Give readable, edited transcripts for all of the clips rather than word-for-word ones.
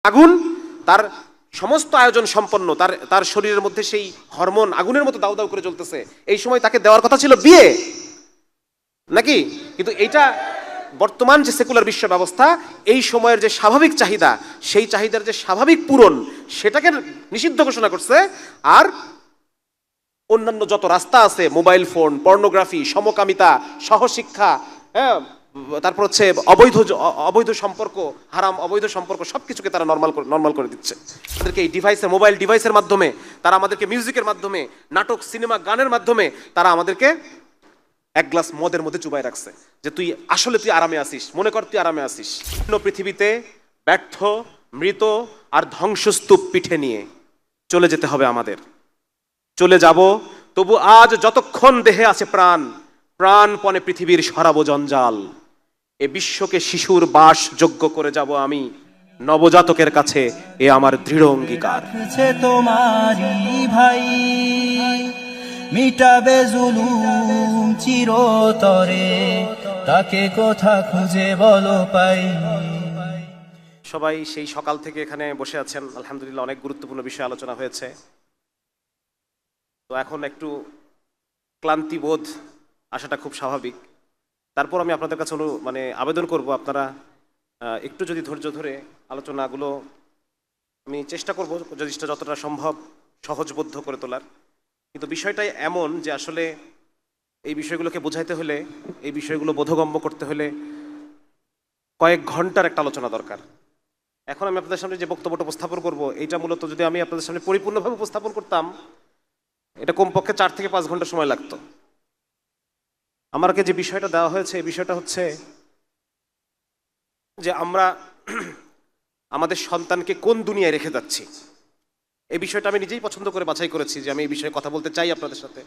আগুন তার সমস্ত আয়োজন সম্পন্ন, তার তার শরীরের মধ্যে সেই হরমোন আগুনের মতো দাউ দাউ করে জ্বলতেছে, এই সময় তাকে দেওয়ার কথা ছিল বিয়ে নাকি? কিন্তু এইটা বর্তমান যে সেকুলার বিশ্ব ব্যবস্থা, এই সময়ের যে স্বাভাবিক চাহিদা, সেই চাহিদার যে স্বাভাবিক পূরণ, সেটাকে নিষিদ্ধ ঘোষণা করছে। আর অন্যান্য যত রাস্তা আছে, মোবাইল ফোন, পর্নোগ্রাফি, সমকামিতা, সহশিক্ষা, হ্যাঁ, তারপর হচ্ছে অবৈধ অবৈধ সম্পর্ক, হারাম অবৈধ সম্পর্ক, সবকিছুকে তারা নর্মাল করে দিচ্ছে। তাদেরকে এই ডিভাইসের, মোবাইল ডিভাইসের মাধ্যমে, তারা আমাদেরকে মিউজিকের মাধ্যমে, নাটক, সিনেমা, গানের মাধ্যমে তারা আমাদেরকে এক গ্লাস মদের মধ্যে চুবাই রাখছে যে তুই আসলে তুই আরামে আসিস, মনে কর তুই আরামে আসিস। পৃথিবীতে ব্যর্থ, মৃত আর ধ্বংসস্তূপ পিঠে নিয়ে চলে যেতে হবে আমাদের। চলে যাব, তবু আজ যতক্ষণ দেহে আছে প্রাণ, প্রাণপণে পৃথিবীর সরাবো জঞ্জাল। এ বিশ্বকে শিশুর বাস যোগ্য করে যাব আমি, নবজাতকের কাছে এ আমার দৃঢ় অঙ্গীকার। তোমারই ভাই মিটাবে জুলুম চিরতরে, তাকে কোথা খুঁজে বলো পাই। সবাই সেই সকাল থেকে এখানে বসে আছেন, আলহামদুলিল্লাহ অনেক গুরুত্বপূর্ণ বিষয় আলোচনা হয়েছে। তো এখন একটু ক্লান্তি বোধ আসাটা খুব স্বাভাবিক। তারপর আমি আপনাদের কাছে আবেদন করব, আপনারা একটু যদি ধৈর্য ধরে আলোচনাগুলো, আমি চেষ্টা করব যতটা সম্ভব সহজবোধ্য করে তোলার। কিন্তু বিষয়টাই এমন যে আসলে এই বিষয়গুলোকে বোঝাইতে হলে, এই বিষয়গুলো বোধগম্য করতে হলে কয়েক ঘন্টার একটা আলোচনা দরকার। এখন আমি আপনাদের সামনে যে বক্তব্যটা উপস্থাপন করব, এইটা মূলত যদি আমি আপনাদের সামনে পরিপূর্ণভাবে উপস্থাপন করতাম, এটা কমপক্ষে 4 থেকে 5 ঘন্টা সময় লাগতো। আমাকে যে বিষয়টা দেওয়া হয়েছে, এই বিষয়টা হচ্ছে যে আমরা আমাদের সন্তানকে কোন দুনিয়ায় রেখে যাচ্ছি। এই বিষয়টা আমি নিজেই পছন্দ করে বাছাই করেছি যে আমি এই বিষয়ে কথা বলতে চাই আপনাদের সাথে,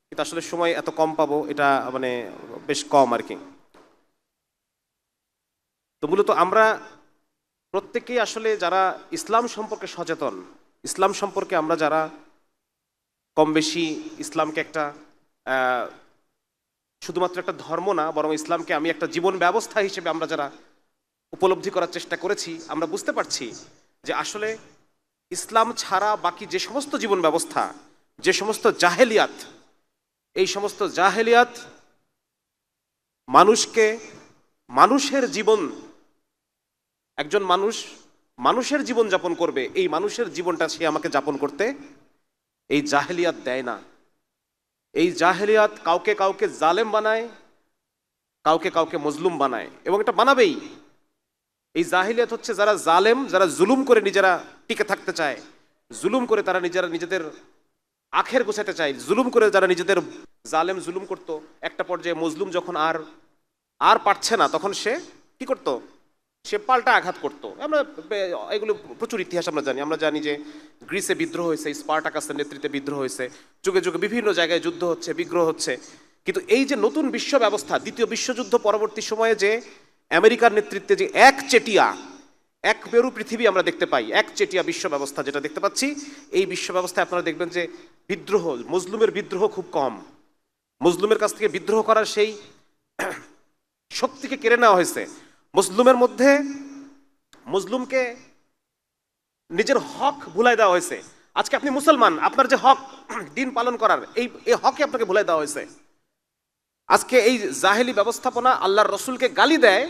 কিন্তু আসলে সময় এত কম পাবো, এটা বেশ কম আর কি। তো মূলত আমরা প্রত্যেকেই আসলে যারা ইসলাম সম্পর্কে সচেতন, ইসলাম সম্পর্কে আমরা যারা কম বেশি ইসলামকে একটা শুধুমাত্র একটা ধর্ম না, বরং ইসলামকে আমি একটা জীবন ব্যবস্থা হিসেবে আমরা যারা উপলব্ধি করার চেষ্টা করেছি, আমরা বুঝতে পারছি যে আসলে ইসলাম ছাড়া বাকি যে সমস্ত জীবন ব্যবস্থা, যে সমস্ত জাহেলিয়াত, এই সমস্ত জাহেলিয়াত মানুষকে, মানুষের জীবন, একজন মানুষ মানুষের জীবন যাপন করবে, এই মানুষের জীবনটা সে আমাকে যাপন করতে এই জাহেলিয়াত দেয় না। এই জাহেলিয়াত কাউকে কাউকে জালেম বানায়, কাউকে কাউকে মজলুম বানায়, এবং এটা বানাবেই। এই জাহিলিয়াত হচ্ছে যারা জালেম, যারা জুলুম করে নিজেরা টিকে থাকতে চায়, জুলুম করে তারা নিজেদের আখের গোছাতে চায়, জুলুম করে যারা নিজেদের, জালেম জুলুম করত, একটা পর্যায়ে মজলুম যখন আর আর পারছে না, তখন সে কি করত? সে পাল্টা আঘাত করত। আমরা এগুলো প্রচুর ইতিহাস আমরা জানি যে গ্রিসে বিদ্রোহ হয়েছে, স্পার্টাকাসের নেতৃত্বে বিদ্রোহ হয়েছে, যুগে যুগে বিভিন্ন জায়গায় যুদ্ধ হচ্ছে, বিগ্রহ হচ্ছে। কিন্তু এই যে নতুন বিশ্ব ব্যবস্থা, দ্বিতীয় বিশ্বযুদ্ধ পরবর্তী সময়ে যে আমেরিকার নেতৃত্বে যে একচেটিয়া, এক পেরু পৃথিবী আমরা দেখতে পাই, একচেটিয়া বিশ্ব ব্যবস্থা যেটা দেখতে পাচ্ছি, এই বিশ্ব ব্যবস্থায় আপনারা দেখবেন যে বিদ্রোহ, মজলুমের বিদ্রোহ খুব কম। মজলুমের কাছ থেকে বিদ্রোহ করার সেই শক্তিকে কেড়ে নেওয়া হয়েছে। মজলুমের মধ্যে মজলুমকে নিজের হক ভুলাই দেওয়া হয়েছে। আজকে আপনি মুসলমান, আপনার যে হক দিন পালন করার, এই হকই আপনাকে ভুলাই দেওয়া হয়েছে। আজকে এই জাহেলি ব্যবস্থাপনা আল্লাহর রসুলকে গালি দেয়,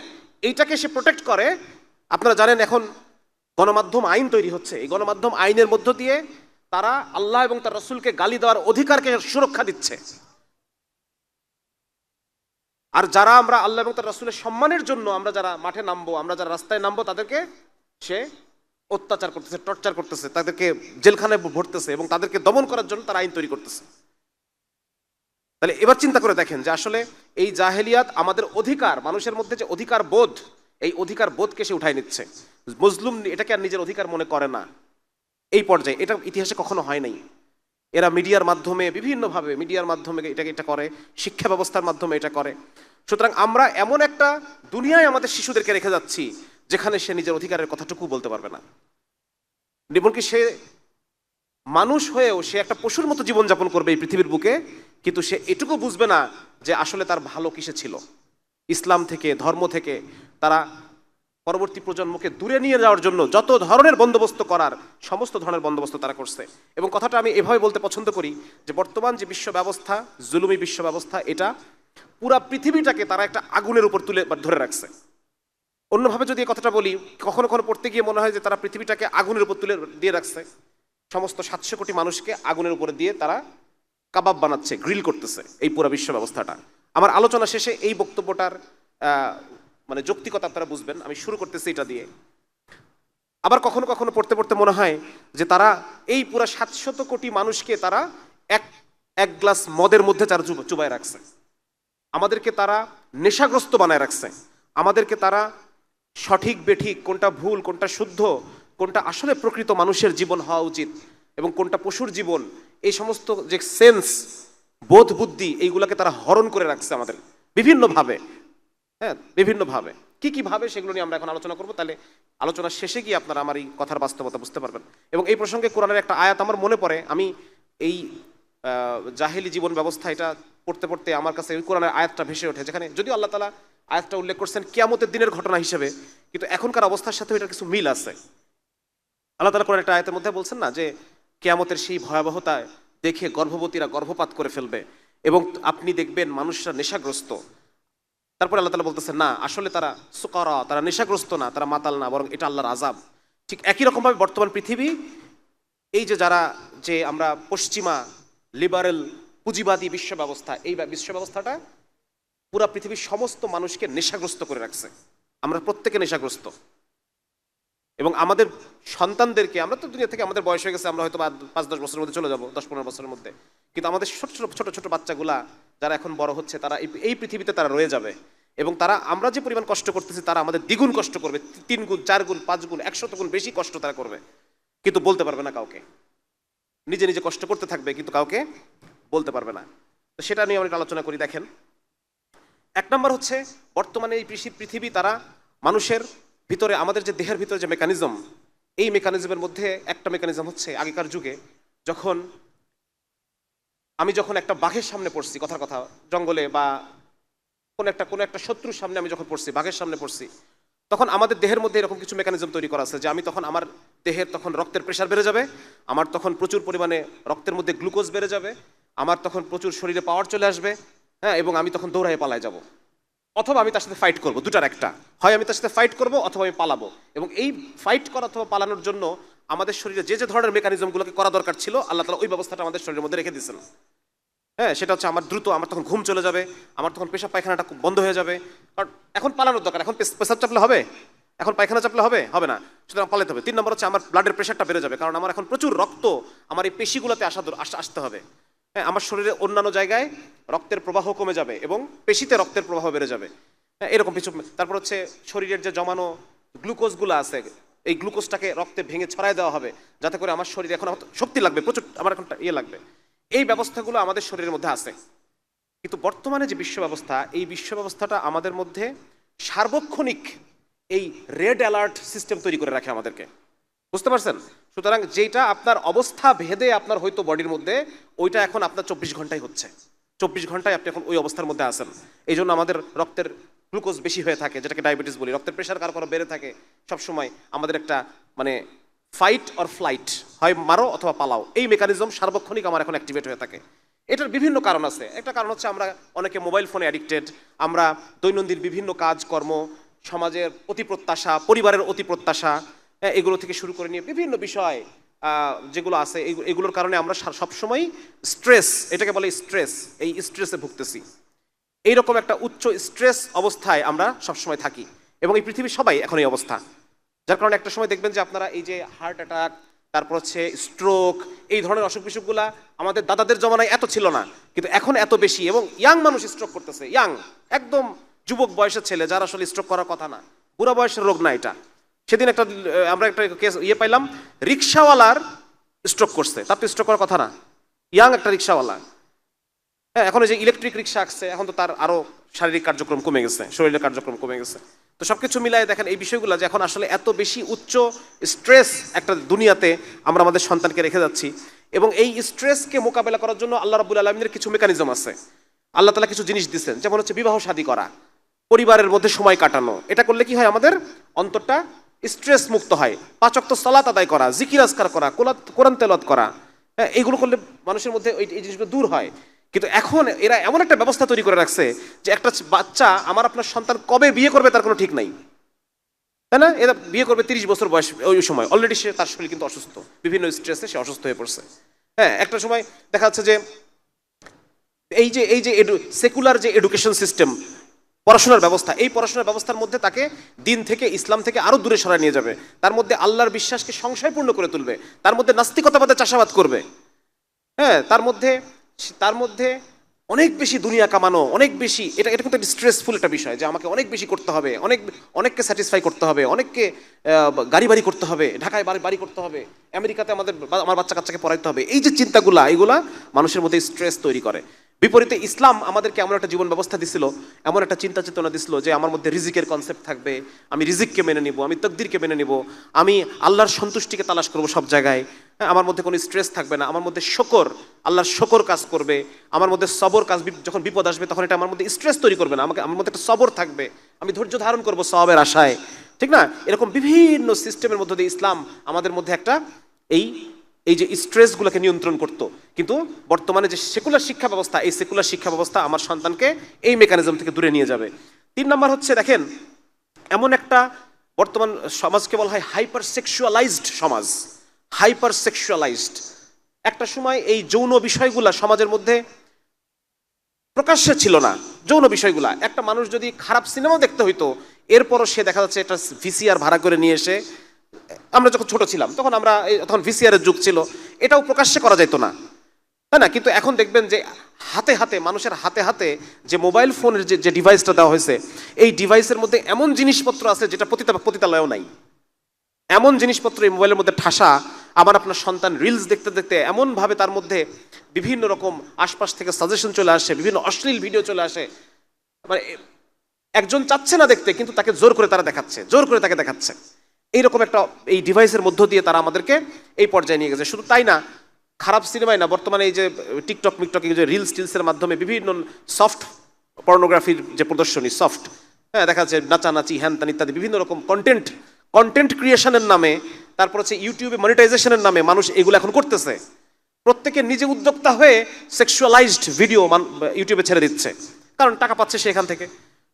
এইটাকে সে প্রোটেক্ট করে। আপনারা জানেন এখন গণমাধ্যম আইন তৈরি হচ্ছে, এই গণমাধ্যম আইনের মধ্য দিয়ে তারা আল্লাহ এবং তার রসুলকে গালি দেওয়ার অধিকারকে সুরক্ষা দিচ্ছে। আর যারা আমরা আল্লাহ এবং তার রসুলের সম্মানের জন্য আমরা যারা মাঠে নামবো, আমরা যারা রাস্তায় নামবো, তাদেরকে সে অত্যাচার করতেছে, টর্চার করতেছে, তাদেরকে জেলখানায় ভরতেছে এবং তাদেরকে দমন করার জন্য তারা আইন তৈরি করতেছে। তাহলে এবার চিন্তা করে দেখেন যে আসলে এই জাহেলিয়াত আমাদের অধিকার, মানুষের মধ্যে যে অধিকার বোধ, এই অধিকার বোধকে সে উঠাই নিচ্ছে। মজলুম এটাকে আর নিজের অধিকার মনে করে না। এই পর্যায়ে এটা ইতিহাসে কখনো হয় নাই। এরা মিডিয়ার মাধ্যমে, বিভিন্নভাবে মিডিয়ার মাধ্যমে এটা করে, শিক্ষা ব্যবস্থার মাধ্যমে এটা করে। সুতরাং আমরা এমন একটা দুনিয়ায় আমাদের শিশুদেরকে রেখে যাচ্ছি যেখানে সে নিজের অধিকারের কথাটুকু বলতে পারবে না। এমনকি সে মানুষ হয়েও সে একটা পশুর মতো জীবনযাপন করবে এই পৃথিবীর বুকে, কিন্তু সে এটুকু বুঝবে না যে আসলে তার ভালো কিসে ছিল। ইসলাম থেকে, ধর্ম থেকে তারা পরবর্তী প্রজন্মকে দূরে নিয়ে যাওয়ার জন্য যত ধরনের বন্দোবস্ত করার সমস্ত ধরনের বন্দোবস্ত তারা করছে। এবং কথাটা আমি এভাবে বলতে পছন্দ করি যে বর্তমান যে বিশ্ব ব্যবস্থা, জুলুমি বিশ্ব ব্যবস্থা, এটা পুরা পৃথিবীটাকে তারা একটা আগুনের উপর তুলে ধরে রাখছে। অন্যভাবে যদি এই কথাটা বলি, কখনো কখনো পড়তে গিয়ে মনে হয় যে তারা পৃথিবীটাকে আগুনের উপর তুলে দিয়ে রাখছে, সমস্ত 700 কোটি মানুষকে আগুনের উপরে দিয়ে তারা কাবাব বানাচ্ছে, গ্রিল করতেছে এই পুরো বিশ্ব ব্যবস্থাটা। আমার আলোচনা শেষে এই বক্তব্যটার মানে যৌক্তিকতা আপনারা বুঝবেন। আমি শুরু করতেছি এটা দিয়ে। আবার কখনো কখনো পড়তে পড়তে মনে হয় যে তারা এই পুরো 700 কোটি মানুষকে তারা এক এক গ্লাস মদের মধ্যে তারা চুবায় রাখছে। আমাদেরকে তারা নেশাগ্রস্ত বানায় রাখছে। আমাদেরকে তারা সঠিক বেঠিক, কোনটা ভুল কোনটা শুদ্ধ, কোনটা আসলে প্রকৃত মানুষের জীবন হওয়া উচিত এবং কোনটা পশুর জীবন, এই সমস্ত যে সেন্স, বোধ বুদ্ধি, এইগুলোকে তারা হরণ করে রাখছে আমাদের বিভিন্নভাবে। হ্যাঁ, বিভিন্নভাবে কি কি ভাবে সেগুলো নিয়ে আমরা এখন আলোচনা করবো। তাহলে আলোচনার শেষে গিয়ে আপনারা আমার এই কথার বাস্তবতা বুঝতে পারবেন। এবং এই প্রসঙ্গে কোরআনের একটা আয়াত আমার মনে পড়ে। আমি এই জাহেলি জীবন ব্যবস্থা এটা পড়তে পড়তে আমার কাছে ওই কোরআনের আয়াতটা ভেসে ওঠে, যেখানে যদিও আল্লাহ তাআলা আয়াতটা উল্লেখ করছেন কিয়ামতের দিনের ঘটনা হিসেবে, কিন্তু এখনকার অবস্থার সাথে এটার কিছু মিল আছে। আল্লাহ তাআলা কোরআনের একটা আয়াতের মধ্যে বলছেন না যে কিয়ামতের সেই ভয়াবহতা দেখে গর্ভবতীরা গর্ভপাত করে ফেলবে এবং আপনি দেখবেন মানুষরা নেশাগ্রস্ত। তারপরে আল্লাহ তাআলা বলতেছেন না, আসলে তারা সুকারা, তারা নেশাগ্রস্ত না, তারা মাতাল না, বরং এটা আল্লাহর আযাব। ঠিক একই রকমভাবে বর্তমান পৃথিবী, এই যে যারা যে আমরা পশ্চিমা লিবারেল পুঁজিবাদী বিশ্ব ব্যবস্থা, এই বিশ্ব ব্যবস্থাটা পুরা পৃথিবীর সমস্ত মানুষকে নেশাগ্রস্ত করে রাখছে। আমরা প্রত্যেকে নেশাগ্রস্ত এবং আমাদের সন্তানদেরকে, আমরা তো দুনিয়া থেকে আমাদের বয়স হয়ে গেছে, আমরা হয়তো 5-10 বছরের মধ্যে চলে যাবো, 10-15 বছরের মধ্যে, কিন্তু আমাদের ছোট ছোট ছোট বাচ্চাগুলা যারা এখন বড় হচ্ছে, তারা এই পৃথিবীতে তারা রয়ে যাবে এবং তারা আমরা যে পরিমাণ কষ্ট করতেছি তারা আমাদের দ্বিগুণ কষ্ট করবে, 3 গুণ 4 গুণ 5 গুণ 100 গুণ বেশি কষ্ট তারা করবে, কিন্তু বলতে পারবে না কাউকে। নিজে নিজে কষ্ট করতে থাকবে কিন্তু কাউকে বলতে পারবে না। তো সেটা নিয়ে আমরা আলোচনা করি। দেখেন, 1 নম্বর হচ্ছে বর্তমানে এই পৃথিবী তারা মানুষের ভিতরে, আমাদের যে দেহের ভিতরে যে মেকানিজম, এই মেকানিজমের মধ্যে একটা মেকানিজম হচ্ছে আগেকার যুগে আমি যখন একটা বাঘের সামনে পড়ছি, কথার কথা, জঙ্গলে বা কোন একটা শত্রুর সামনে আমি যখন পড়ছি, বাঘের সামনে পড়ছি, তখন আমাদের দেহের মধ্যে এরকম কিছু মেকানিজম তৈরি করা আছে যে আমি তখন আমার দেহের তখন রক্তের প্রেশার বেড়ে যাবে, আমার তখন প্রচুর পরিমাণে রক্তের মধ্যে গ্লুকোজ বেড়ে যাবে, আমার তখন প্রচুর শরীরে পাওয়ার চলে আসবে, হ্যাঁ, এবং আমি তখন দৌড়ায় পালায় যাব, অথবা আমি তার সাথে ফাইট করব। দুটার একটা, হয় আমি তার সাথে ফাইট করব অথবা আমি পালাবো। এবং এই ফাইট করা অথবা পালানোর জন্য আমাদের শরীরে যে যে ধরনের মেকানিজমগুলোকে করা দরকার ছিল, আল্লাহ তাআলা ওই ব্যবস্থাটা আমাদের শরীরের মধ্যে রেখে দিয়েছেন। হ্যাঁ, সেটা হচ্ছে আমার তখন ঘুম চলে যাবে, আমার তখন পেশাব পায়খানাটা বন্ধ হয়ে যাবে। কারণ এখন পালানোর দরকার, এখন পেশাব চাপলে হবে, এখন পায়খানা চাপলে হবে না, সুতরাং পালাতে হবে। 3 নম্বর হচ্ছে আমার ব্লাডের প্রেশারটা বেড়ে যাবে, কারণ আমার এখন প্রচুর রক্ত আমার এই পেশিগুলোতে আসতে হবে। হ্যাঁ, আমার শরীরে অন্যান্য জায়গায় রক্তের প্রবাহ কমে যাবে এবং পেশিতে রক্তের প্রবাহ বেড়ে যাবে। হ্যাঁ, এরকম কিছু। তারপর হচ্ছে শরীরের যে জমানো গ্লুকোজগুলো আছে, এই গ্লুকোজটাকে রক্তে ভেঙে ছড়ায় দেওয়া হবে, যাতে করে আমার শরীরে এখন শক্তি লাগবে প্রচুর, আমার এখন লাগবে। এই ব্যবস্থাগুলো আমাদের শরীরের মধ্যে আছে। কিন্তু বর্তমানে যে বিশ্ব ব্যবস্থা, এই বিশ্ব ব্যবস্থাটা আমাদের মধ্যে সার্বক্ষণিক এই রেড অ্যালার্ট সিস্টেম তৈরি করে রাখে আমাদেরকে, বুঝতে পারছেন? সুতরাং যেটা আপনার অবস্থা ভেদে আপনার হয়তো বডির মধ্যে, ওইটা এখন আপনার 24 ঘন্টায় হচ্ছে, 24 ঘন্টায় আপনি এখন ওই অবস্থার মধ্যে আছেন। এই জন্য আমাদের রক্তের গ্লুকোজ বেশি হয়ে থাকে, যেটাকে ডায়াবেটিস বলি, রক্তের প্রেশার কারো বেড়ে থাকে। সবসময় আমাদের একটা মানে ফাইট অর ফ্লাইট, হয় মারো অথবা পালাও, এই মেকানিজম সার্বক্ষণিক আমার এখন অ্যাক্টিভেট হয়ে থাকে। এটার বিভিন্ন কারণ আছে। একটা কারণ হচ্ছে আমরা অনেকে মোবাইল ফোনে অ্যাডিক্টেড, আমরা দৈনন্দিন বিভিন্ন কাজকর্ম, সমাজের অতি প্রত্যাশা, পরিবারের অতি প্রত্যাশা, এগুলো থেকে শুরু করে নিয়ে বিভিন্ন বিষয় যেগুলো আছে, এগুলোর কারণে আমরা সবসময় স্ট্রেস, এটাকে বলে স্ট্রেস, এই স্ট্রেসে ভুগতেছি। এইরকম একটা উচ্চ স্ট্রেস অবস্থায় আমরা সবসময় থাকি এবং এই পৃথিবীর সবাই এখন এই অবস্থা। যার কারণে একটা সময় দেখবেন যে আপনারা এই যে হার্ট অ্যাটাক, তারপর হচ্ছে স্ট্রোক, এই ধরনের অসুখ বিসুখগুলা আমাদের দাদাদের জমানায় এত ছিল না, কিন্তু এখন এত বেশি। এবং ইয়াং মানুষ স্ট্রোক করতেছে, ইয়াং একদম যুবক বয়সের ছেলে, যারা আসলে স্ট্রোক করার কথা না, বুড়া বয়সের রোগ না এটা। সেদিন আমরা একটা কেস পাইলাম, রিক্সাওয়ালার স্ট্রোক করছে, তার তো স্ট্রোক করার কথা না, ইয়াং একটা রিক্সাওয়ালা। হ্যাঁ, এখন যে ইলেকট্রিক রিক্সা আসছে, এখন তো তার আরো শারীরিক কার্যক্রম কমে গেছে, শরীরের কার্যক্রম কমে গেছে। তো সবকিছু মিলাই দেখেন এই বিষয়গুলো যে এখন আসলে এত বেশি উচ্চ স্ট্রেস একটা দুনিয়াতে আমরা আমাদের সন্তানকে রেখে যাচ্ছি। এবং এই স্ট্রেসকে মোকাবেলা করার জন্য আল্লাহ রাব্বুল আলামিনের কিছু মেকানিজম আছে। আল্লাহ তাআলা কিছু জিনিস দিচ্ছেন, যেমন হচ্ছে বিবাহ শাদী করা, পরিবারের মধ্যে সময় কাটানো। এটা করলে কি হয়, আমাদের অন্তরটা স্ট্রেস মুক্ত হয়। 5 ওয়াক্ত সালাত আদায় করা, জিকির আজকার করা, কোরআন তেলাওয়াত করা, হ্যাঁ, এইগুলো করলে মানুষের মধ্যে এই জিনিসগুলো দূর হয়। কিন্তু এখন এরা এমন একটা ব্যবস্থা তৈরি করে রাখছে যে একটা বাচ্চা, আমার আপনার সন্তান কবে বিয়ে করবে তার কোনো ঠিক নাই, তাই না? এরা বিয়ে করবে 30 বছর বয়স, ওই সময় অলরেডি সে, তার শরীর কিন্তু অসুস্থ, বিভিন্ন স্ট্রেসে সে অসুস্থ হয়ে পড়ছে। হ্যাঁ, একটা সময় দেখা যাচ্ছে যে এই যে সেকুলার যে এডুকেশন সিস্টেম, পড়াশোনার ব্যবস্থা, এই পড়াশোনার ব্যবস্থার মধ্যে তাকে দিন থেকে, ইসলাম থেকে আরো দূরে সরায় নিয়ে যাবে, তার মধ্যে আল্লাহর বিশ্বাসকে সংশয়পূর্ণ করে তুলবে, তার মধ্যে নাস্তিকতাবাদে চাষাবাদ করবে। হ্যাঁ, তার মধ্যে অনেক বেশি দুনিয়া কামানো, অনেক বেশি, এটা এটা কিন্তু একটা স্ট্রেসফুল একটা বিষয় যে আমাকে অনেক বেশি করতে হবে, অনেককে স্যাটিসফাই করতে হবে, অনেককে গাড়ি বাড়ি করতে হবে, ঢাকায় বাড়ি করতে হবে, আমেরিকাতে আমার বাচ্চা কাচ্চাকে পড়াইতে হবে। এই যে চিন্তাগুলা, এইগুলা মানুষের মধ্যে স্ট্রেস তৈরি করে। বিপরীতে ইসলাম আমাদেরকে এমন একটা জীবন ব্যবস্থা দিছিল, এমন একটা চিন্তা চেতনা দিছিল যে আমার মধ্যে রিজিকের কনসেপ্ট থাকবে, আমি রিজিককে মেনে নিব, আমি তকদিরকে মেনে নিব, আমি আল্লাহর সন্তুষ্টিকে তালাশ করব সব জায়গায়। হ্যাঁ, আমার মধ্যে কোনো স্ট্রেস থাকবে না, আমার মধ্যে আল্লাহর শকর কাজ করবে, আমার মধ্যে সবর কাজ, যখন বিপদ আসবে তখন এটা আমার মধ্যে স্ট্রেস তৈরি করবে না, আমার মধ্যে একটা সবর থাকবে, আমি ধৈর্য ধারণ করব সওয়াবের আশায়, ঠিক না? এরকম বিভিন্ন সিস্টেমের মধ্যে দিয়ে ইসলাম আমাদের মধ্যে একটা এই যে স্ট্রেসগুলোকে নিয়ন্ত্রণ করতো। কিন্তু বর্তমানে যে সেকুলার শিক্ষা ব্যবস্থা, এই সেকুলার শিক্ষা ব্যবস্থা আমার সন্তানকে এই মেকানিজম থেকে দূরে নিয়ে যাবে। 3 নাম্বার হচ্ছে, দেখেন, এমন একটা বর্তমান সমাজকে বলা হয় হাইপার সেক্সুয়ালাইজড সমাজ। হাইপার সেক্সুয়ালাইজড একটা সময় এই যৌন বিষয়গুলা সমাজের মধ্যে প্রকাশ্যে ছিল না। যৌন বিষয়গুলা, একটা মানুষ যদি খারাপ সিনেমা দেখতে হইতো, এরপরও সে দেখা যাচ্ছে একটা ভিসিআর ভাড়া করে নিয়ে এসে, আমরা যখন ছোট ছিলাম তখন ভিসিআর এর যুগ ছিল, এটাও প্রকাশ্যে করা যেত না, তাই না? কিন্তু এখন দেখবেন যে হাতে হাতে, মানুষের হাতে হাতে যে মোবাইল ফোনের যে ডিভাইসটা দেওয়া হয়েছে, এই ডিভাইসের মধ্যে এমন জিনিসপত্র আছে যেটা পতিতালয়েও নাই। এমন জিনিসপত্র এই মোবাইলের মধ্যে ঠাসা, আমার আপনার সন্তান রিলস দেখতে দেখতে এমনভাবে তার মধ্যে বিভিন্ন রকম আশপাশ থেকে সাজেশন চলে আসে, বিভিন্ন অশ্লীল ভিডিও চলে আসে, মানে একজন চাচ্ছে না দেখতে, কিন্তু তাকে জোর করে তাকে দেখাচ্ছে। এইরকম একটা এই ডিভাইসের মধ্য দিয়ে তারা আমাদেরকে এই পর্যায়ে নিয়ে গেছে। শুধু তাই না, খারাপ সিনেমাই না, বর্তমানে এই যে টিকটক যে রিলসের মাধ্যমে বিভিন্ন সফট পর্নোগ্রাফির যে প্রদর্শনী, সফট, হ্যাঁ, দেখা যাচ্ছে নাচানাচি, হ্যান ত্যান ইত্যাদি বিভিন্ন রকম কন্টেন্ট ক্রিয়েশনের নামে, তারপর হচ্ছে ইউটিউবে মনিটাইজেশনের নামে মানুষ এগুলো এখন করতেছে। প্রত্যেকে নিজে উদ্যোক্তা হয়ে সেক্সুয়ালাইজড ভিডিও ইউটিউবে ছেড়ে দিচ্ছে, কারণ টাকা পাচ্ছে সে এখান থেকে।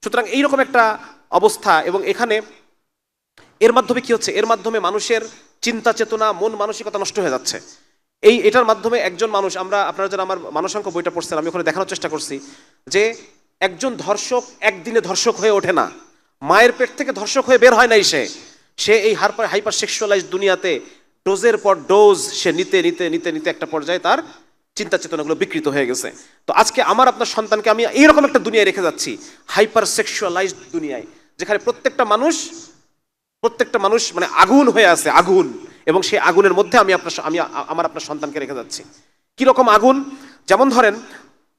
সুতরাং এইরকম একটা অবস্থা, এবং এর মাধ্যমে কি হচ্ছে, এর মাধ্যমে মানুষের চিন্তা চেতনা, মন মানসিকতা নষ্ট হয়ে যাচ্ছে। এটার মাধ্যমে একজন মানুষ, আপনারা যারা আমার মানসাঙ্ক বইটা পড়ছেন, আমি ওখানে দেখানোর চেষ্টা করছি যে একজন ধর্ষক একদিনে ধর্ষক হয়ে ওঠে না, মায়ের পেট থেকে ধর্ষক হয়ে বের হয় নাই সে এই হাইপার সেক্সুয়ালাইজ দুনিয়াতে ডোজের পর ডোজ সে নিতে নিতে নিতে নিতে একটা পর্যায়ে তার চিন্তা চেতনাগুলো বিকৃত হয়ে গেছে। তো আজকে আমার আপনার সন্তানকে আমি এইরকম একটা দুনিয়ায় রেখে যাচ্ছি, হাইপার সেক্সুয়ালাইজড দুনিয়ায়, যেখানে প্রত্যেকটা মানুষ মানে আগুন হয়ে আছে, আগুন, এবং সেই আগুনের মধ্যে আমি আমার আপনার সন্তানকে রেখে যাচ্ছি। কিরকম আগুন? যেমন ধরেন,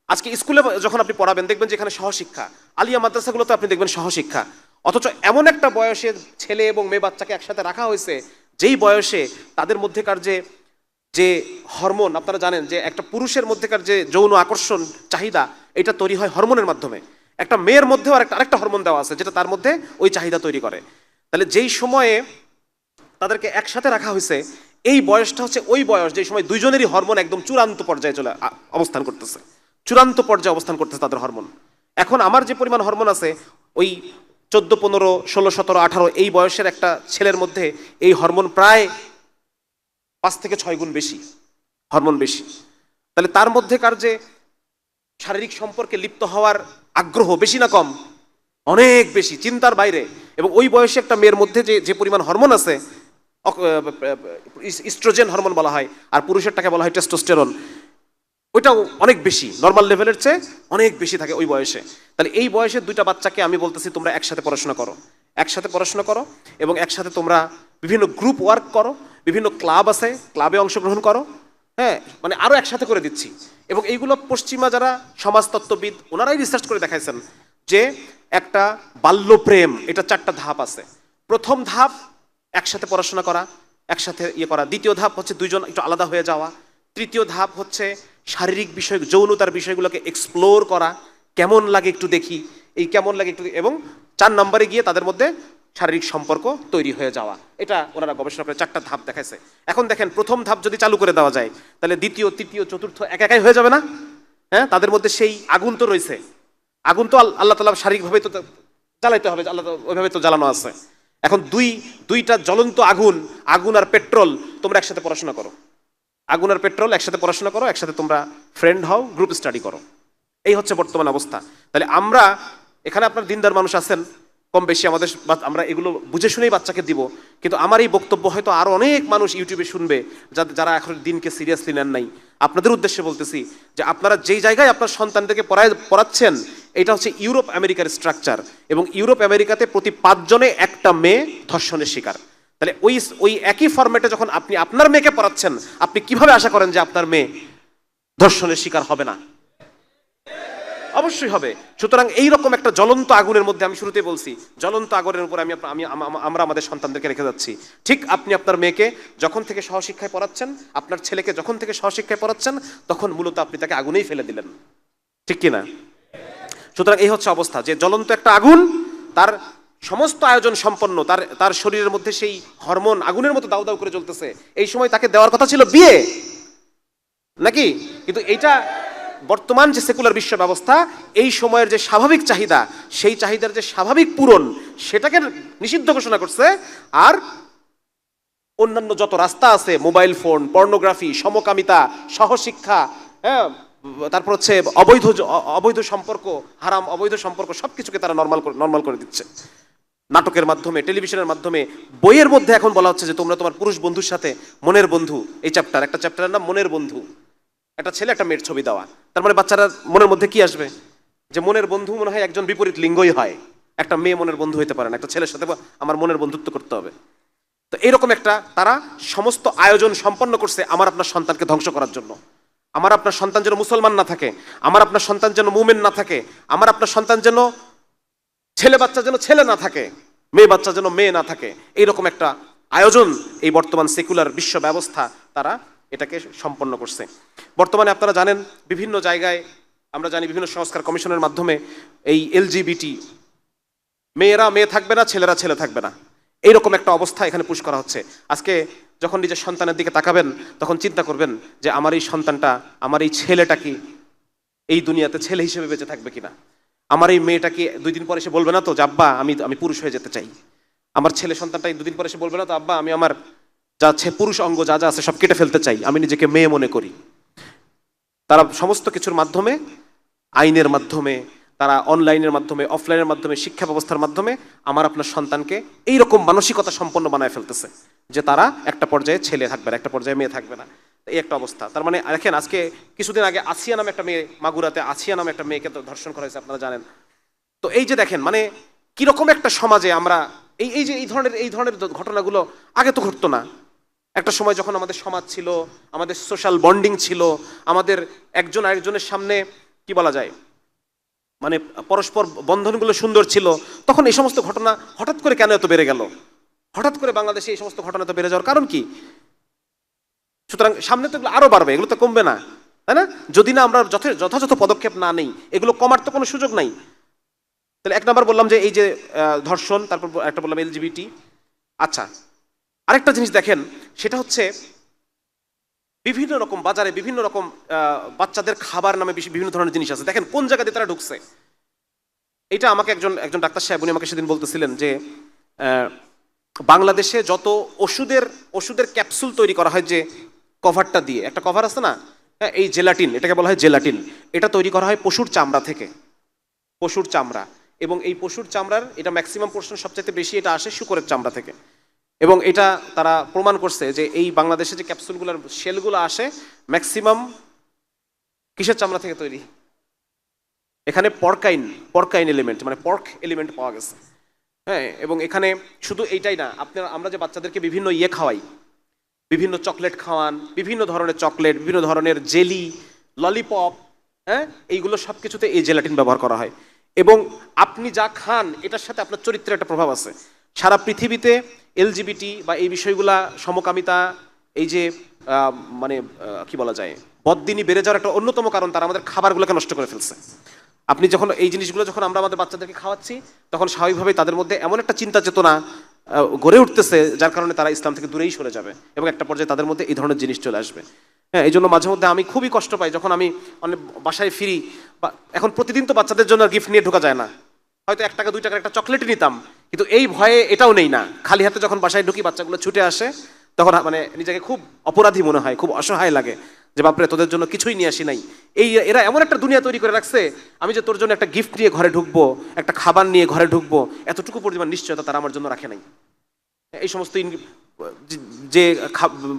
আজকে স্কুলে যখন আপনি পড়াবেন দেখবেন যে এখানে সহশিক্ষা, আলিয়া মাদ্রাসাগুলোতে আপনি দেখবেন সহশিক্ষা, অথচ এমন একটা বয়সে ছেলে এবং মেয়ে বাচ্চাকে একসাথে রাখা হয়েছে, যেই বয়সে তাদের মধ্যেকার যে হরমোন, আপনারা জানেন যে একটা পুরুষের মধ্যেকার যে যৌন আকর্ষণ চাহিদা, এটা তৈরি হয় হরমোনের মাধ্যমে। একটা মেয়ের মধ্যেও আরেকটা হরমোন দেওয়া আছে যেটা তার মধ্যে ওই চাহিদা তৈরি করে। তাহলে যেই সময়ে তাদেরকে একসাথে রাখা হয়েছে, এই বয়সটা হচ্ছে ওই বয়স যে সময় দুইজনেরই হরমোন একদম চূড়ান্ত পর্যায়ে অবস্থান করতেছে তাদের হরমোন। এখন আমার যে পরিমাণ হরমোন আছে, ওই 14, 15, 16, 17, 18 এই বয়সের একটা ছেলের মধ্যে এই হরমোন প্রায় 5 থেকে 6 গুণ বেশি, হরমোন বেশি। তাহলে তার মধ্যেকার যে শারীরিক সম্পর্কে লিপ্ত হওয়ার আগ্রহ বেশি না কম? অনেক বেশি, চিন্তার বাইরে। এবং ওই বয়সে একটা মেয়ের মধ্যে যে পরিমাণ হরমোন আছে, ইস্ট্রোজেন হরমোন বলা হয়, আর পুরুষেরটাকে বলা হয় টেস্টোস্টেরন, ওইটাও অনেক বেশি, নর্মাল লেভেলের চেয়ে অনেক বেশি থাকে ওই বয়সে। তাহলে এই বয়সের দুইটা বাচ্চাকে আমি বলতেছি তোমরা একসাথে পড়াশোনা করো এবং একসাথে তোমরা বিভিন্ন গ্রুপ ওয়ার্ক করো, বিভিন্ন ক্লাব আছে, ক্লাবে অংশগ্রহণ করো, হ্যাঁ, মানে আরো একসাথে করে দিচ্ছি। এবং এইগুলো পশ্চিমা যারা সমাজতত্ত্ববিদ, ওনারাই রিসার্চ করে দেখাইছেন যে একটা বাল্যপ্রেম, এটা 4টা ধাপ আছে। প্রথম ধাপ একসাথে পড়াশোনা করা, একসাথে করা। দ্বিতীয় ধাপ হচ্ছে দুইজন একটু আলাদা হয়ে যাওয়া। তৃতীয় ধাপ হচ্ছে শারীরিক বিষয়, যৌনতার বিষয়গুলোকে এক্সপ্লোর করা, কেমন লাগে একটু দেখি, এবং 4 নম্বরে গিয়ে তাদের মধ্যে শারীরিক সম্পর্ক তৈরি হয়ে যাওয়া। এটা ওনারা গবেষণা করে 4টা ধাপ দেখাইছে। এখন দেখেন প্রথম ধাপ যদি চালু করে দেওয়া যায় তাহলে দ্বিতীয়, তৃতীয়, চতুর্থ একাই হয়ে যাবে না? হ্যাঁ, তাদের মধ্যে সেই আগুন তো রয়েছে। আগুন তো আল্লাহ তাআলা শারীরিকভাবে তো জ্বালাইতে হবে, আল্লাহ ওইভাবে তো জ্বালানো আছে। এখন দুইটা জ্বলন্ত আগুন আর পেট্রোল, তোমরা একসাথে পড়াশোনা করো। আগুন আর পেট্রোল একসাথে পড়াশোনা করো, একসাথে তোমরা ফ্রেন্ড হও, গ্রুপ স্টাডি করো। এই হচ্ছে বর্তমান অবস্থা। তাহলে আমরা এখানে আপনার দিনদার মানুষ আছেন কম বেশি, আমরা এগুলো বুঝে শুনেই বাচ্চাকে দিব, কিন্তু আমার এই বক্তব্য হয়তো আরো অনেক মানুষ ইউটিউবে শুনবে যারা এখন দিনকে সিরিয়াসলি নেন নাই। আপনাদের উদ্দেশ্যে বলতেছি যে আপনারা যেই জায়গায় আপনার সন্তানদেরকে পড়াচ্ছেন এটা হচ্ছে ইউরোপ আমেরিকার স্ট্রাকচার, এবং ইউরোপ আমেরিকাতে প্রতি 5 জনে একটা মেয়ে ধর্ষণের শিকার। তাহলে ওই একই ফরম্যাটে যখন আপনি আপনার মেয়েকে পড়াচ্ছেন, আপনি কিভাবে আশা করেন যে আপনার মেয়ে ধর্ষণের শিকার হবে না? অবশ্যই হবে। সুতরাং এইরকম একটা জ্বলন্ত আগুনের মধ্যে, আমি শুরুতে বলছি জ্বলন্ত আগুনের উপর আমরা আমাদের সন্তানদেরকে রেখে যাচ্ছি। ঠিক আপনি আপনার মেয়েকে যখন থেকে সহশিক্ষায় পড়াচ্ছেন, আপনার ছেলেকে যখন থেকে সহশিক্ষায় পড়াচ্ছেন, তখন মূলত আপনি তাকে আগুনেই ফেলে দিলেন, ঠিক কিনা? সুতরাং এই হচ্ছে অবস্থা, যে জ্বলন্ত একটা আগুন, তার সমস্ত আয়োজন সম্পন্ন, তার শরীরের মধ্যে সেই হরমোন আগুনের মতো দাউ দাউ করে জ্বলতেছে। এই সময় তাকে দেওয়ার কথা ছিল বিয়ে, নাকি? কিন্তু এইটা বর্তমান যে সেকুলার বিশ্ব ব্যবস্থা, এই সময়ের যে স্বাভাবিক চাহিদা, সেই চাহিদার যে স্বাভাবিক পূরণ, সেটাকে নিষিদ্ধ ঘোষণা করছে। আর অন্যান্য যত রাস্তা আছে, মোবাইল ফোন, পর্নোগ্রাফি, সমকামিতা, সহশিক্ষা, হ্যাঁ, তারপর হচ্ছে অবৈধ সম্পর্ক, হারাম অবৈধ সম্পর্ক, সবকিছুকে তারা নর্মাল করে দিচ্ছে। নাটকের মাধ্যমে, টেলিভিশনের মাধ্যমে, বইয়ের মধ্যে এখন বলা হচ্ছে যে তোমরা তোমার পুরুষ বন্ধুর সাথে, মনের বন্ধু, এই একটা চ্যাপ্টারের নাম মনের বন্ধু, একটা ছেলে একটা মেয়ের ছবি দেওয়া। তার মানে বাচ্চারা মনের মধ্যে কি আসবে? যে মনের বন্ধু মনে হয় একজন বিপরীত লিঙ্গই হয়, একটা মেয়ে মনের বন্ধু হইতে পারে না, একটা ছেলের সাথে আমার মনের বন্ধুত্ব করতে হবে। তো এরকম একটা তারা সমস্ত আয়োজন সম্পন্ন করছে আমার আপনার সন্তানকে ধ্বংস করার জন্য। আমার আপনার সন্তান যেন মুসলমান না থাকে, আমার আপনার সন্তান যেন মুমিন না থাকে, আমার আপনার সন্তান যেন ছেলে বাচ্চা যেন ছেলে না থাকে, মেয়ে বাচ্চা যেন মেয়ে না থাকে, এইরকম একটা আয়োজন এই বর্তমান সেকুলার বিশ্ব ব্যবস্থা তারা এটাকে সম্পন্ন করছে। বর্তমানে আপনারা জানেন বিভিন্ন জায়গায়, আমরা জানি বিভিন্ন সংস্কার কমিশনের মাধ্যমে এই এলজিবিটি, মেয়েরা মেয়ে থাকবে না, ছেলেরা ছেলে থাকবে না, এইরকম একটা অবস্থা এখানে পুশ করা হচ্ছে। আজকে যখন নিজের সন্তানের দিকে তাকাবেন, তখন চিন্তা করবেন যে আমার এই সন্তানটা, আমার এই ছেলেটা কি এই দুনিয়াতে ছেলে হিসেবে বেঁচে থাকবে কিনা? আমার এই মেয়েটা কি 2 দিন পরে এসে বলবে না তো যে আব্বা আমি পুরুষ হয়ে যেতে চাই? আমার ছেলে সন্তানটা 2 দিন পরে এসে বলবে না তো আব্বা আমি আমার যা পুরুষ অঙ্গ যা আছে সব কেটে ফেলতে চাই, আমি নিজেকে মেয়ে মনে করি? তারা সমস্ত কিছুর মাধ্যমে, আইনের মাধ্যমে, তারা অনলাইনের মাধ্যমে, অফলাইনের মাধ্যমে, শিক্ষা ব্যবস্থার মাধ্যমে আমার আপনার সন্তানকে এইরকম মানসিকতা সম্পন্ন বানায় ফেলতেছে যে তারা একটা পর্যায়ে ছেলে থাকবে না, একটা পর্যায়ে মেয়ে থাকবে না। এই একটা অবস্থা। তার মানে দেখেন, আজকে কিছুদিন আগে আসিয়া নামে একটা মেয়ে, মাগুরাতে আসিয়া নামে একটা মেয়েকে তো ধর্ষণ করা হয়েছে, আপনারা জানেন। তো এই যে দেখেন, মানে কিরকম একটা সমাজে আমরা এই ধরনের ঘটনাগুলো আগে তো ঘটতো না। একটা সময় যখন আমাদের সমাজ ছিল, আমাদের সোশ্যাল বন্ডিং ছিল, আমাদের একজন আরেকজনের সামনে কি বলা যায়, মানে পরস্পর বন্ধনগুলো সুন্দর ছিল, তখন এই সমস্ত ঘটনা হঠাৎ করে কেন এত বেড়ে গেল? হঠাৎ করে বাংলাদেশে এই সমস্ত ঘটনা তো বেড়ে যাওয়ার কারণ কি? সুতরাং সামনে তো এগুলো আরো বাড়বে, এগুলো তো কমবে না, তাই না? যদি না আমরা যথাযথ পদক্ষেপ না নেই, এগুলো কমার তো কোনো সুযোগ নাই। তাহলে 1 নম্বর বললাম যে এই যে ধর্ষণ, তারপর একটা বললাম এলজিবিটি। আচ্ছা, আরেকটা জিনিস দেখেন, সেটা হচ্ছে বিভিন্ন রকম বাজারে বিভিন্ন রকম বাচ্চাদের খাবার নামে বিভিন্ন ধরনের জিনিস আছে। দেখেন কোন জায়গা দিয়ে তারা ঢুকছে। এটা আমাকে একজন ডাক্তার সাহেব, উনি আমাকে সেদিন বলতেছিলেন যে বাংলাদেশে যত ওষুধের ক্যাপসুল তৈরি করা হয়, যে কভারটা দিয়ে, একটা কভার আছে না, হ্যাঁ, এই জেলাটিন, এটাকে বলা হয় জেলাটিন। এটা তৈরি করা হয় পশুর চামড়া থেকে, পশুর চামড়া। এবং এই পশুর চামড়ার এটা ম্যাক্সিমাম পোর্শন সবচেয়ে বেশি এটা আসে শূকরের চামড়া থেকে। এবং এটা তারা প্রমাণ করছে যে এই বাংলাদেশে যে ক্যাপসুলগুলোর শেলগুলো আসে ম্যাক্সিমাম কিসের চামড়া থেকে তৈরি? এখানে পর্কাইন এলিমেন্ট, মানে পর্ক এলিমেন্ট পাওয়া গেছে। হ্যাঁ, এবং এখানে শুধু এইটাই না, আমরা যে বাচ্চাদেরকে বিভিন্ন খাওয়াই, বিভিন্ন চকলেট খাওয়ান, বিভিন্ন ধরনের চকলেট, বিভিন্ন ধরনের জেলি, ললিপপ, হ্যাঁ, এইগুলো সব কিছুতে এই জেলাটিন ব্যবহার করা হয়। এবং আপনি যা খান এটার সাথে আপনার চরিত্রের একটা প্রভাব আছে। সারা পৃথিবীতে এলজিবিটি বা এই বিষয়গুলা, সমকামিতা, এই যে মানে কি বলা যায়, বদদিনী বেড়ে যাওয়ার একটা অন্যতম কারণ তারা আমাদের খাবারগুলোকে নষ্ট করে ফেলছে। আপনি যখন এই জিনিসগুলো যখন আমরা আমাদের বাচ্চাদেরকে খাওয়াচ্ছি, তখন স্বাভাবিকভাবেই তাদের মধ্যে এমন একটা চিন্তা চেতনা গড়ে উঠতেছে, যার কারণে তারা ইসলাম থেকে দূরেই সরে যাবে এবং একটা পর্যায়ে তাদের মধ্যে এই ধরনের জিনিস চলে আসবে। হ্যাঁ, এই জন্য মাঝে মধ্যে আমি খুবই কষ্ট পাই যখন আমি অনেক বাসায় ফিরি। বা এখন প্রতিদিন তো বাচ্চাদের জন্য গিফট নিয়ে ঢোকা যায় না, হয়তো 1 টাকা 2 টাকার একটা চকলেটই নিতাম, কিন্তু এই ভয়ে এটাও নেই না। খালি হাতে যখন বাসায় ঢুকি, বাচ্চাগুলো ছুটে আসে, তখন মানে নিজেকে খুব অপরাধী মনে হয়, খুব অসহায় লাগে যে বাপরে তোদের জন্য কিছুই নিয়ে আসি নাই। এরা এমন একটা দুনিয়া তৈরি করে রাখছে, আমি যে তোর জন্য একটা গিফট নিয়ে ঘরে ঢুকবো, একটা খাবার নিয়ে ঘরে ঢুকবো, এতটুকু পরিমাণ নিশ্চয়তা তারা আমার জন্য রাখে নাই। এই সমস্ত যে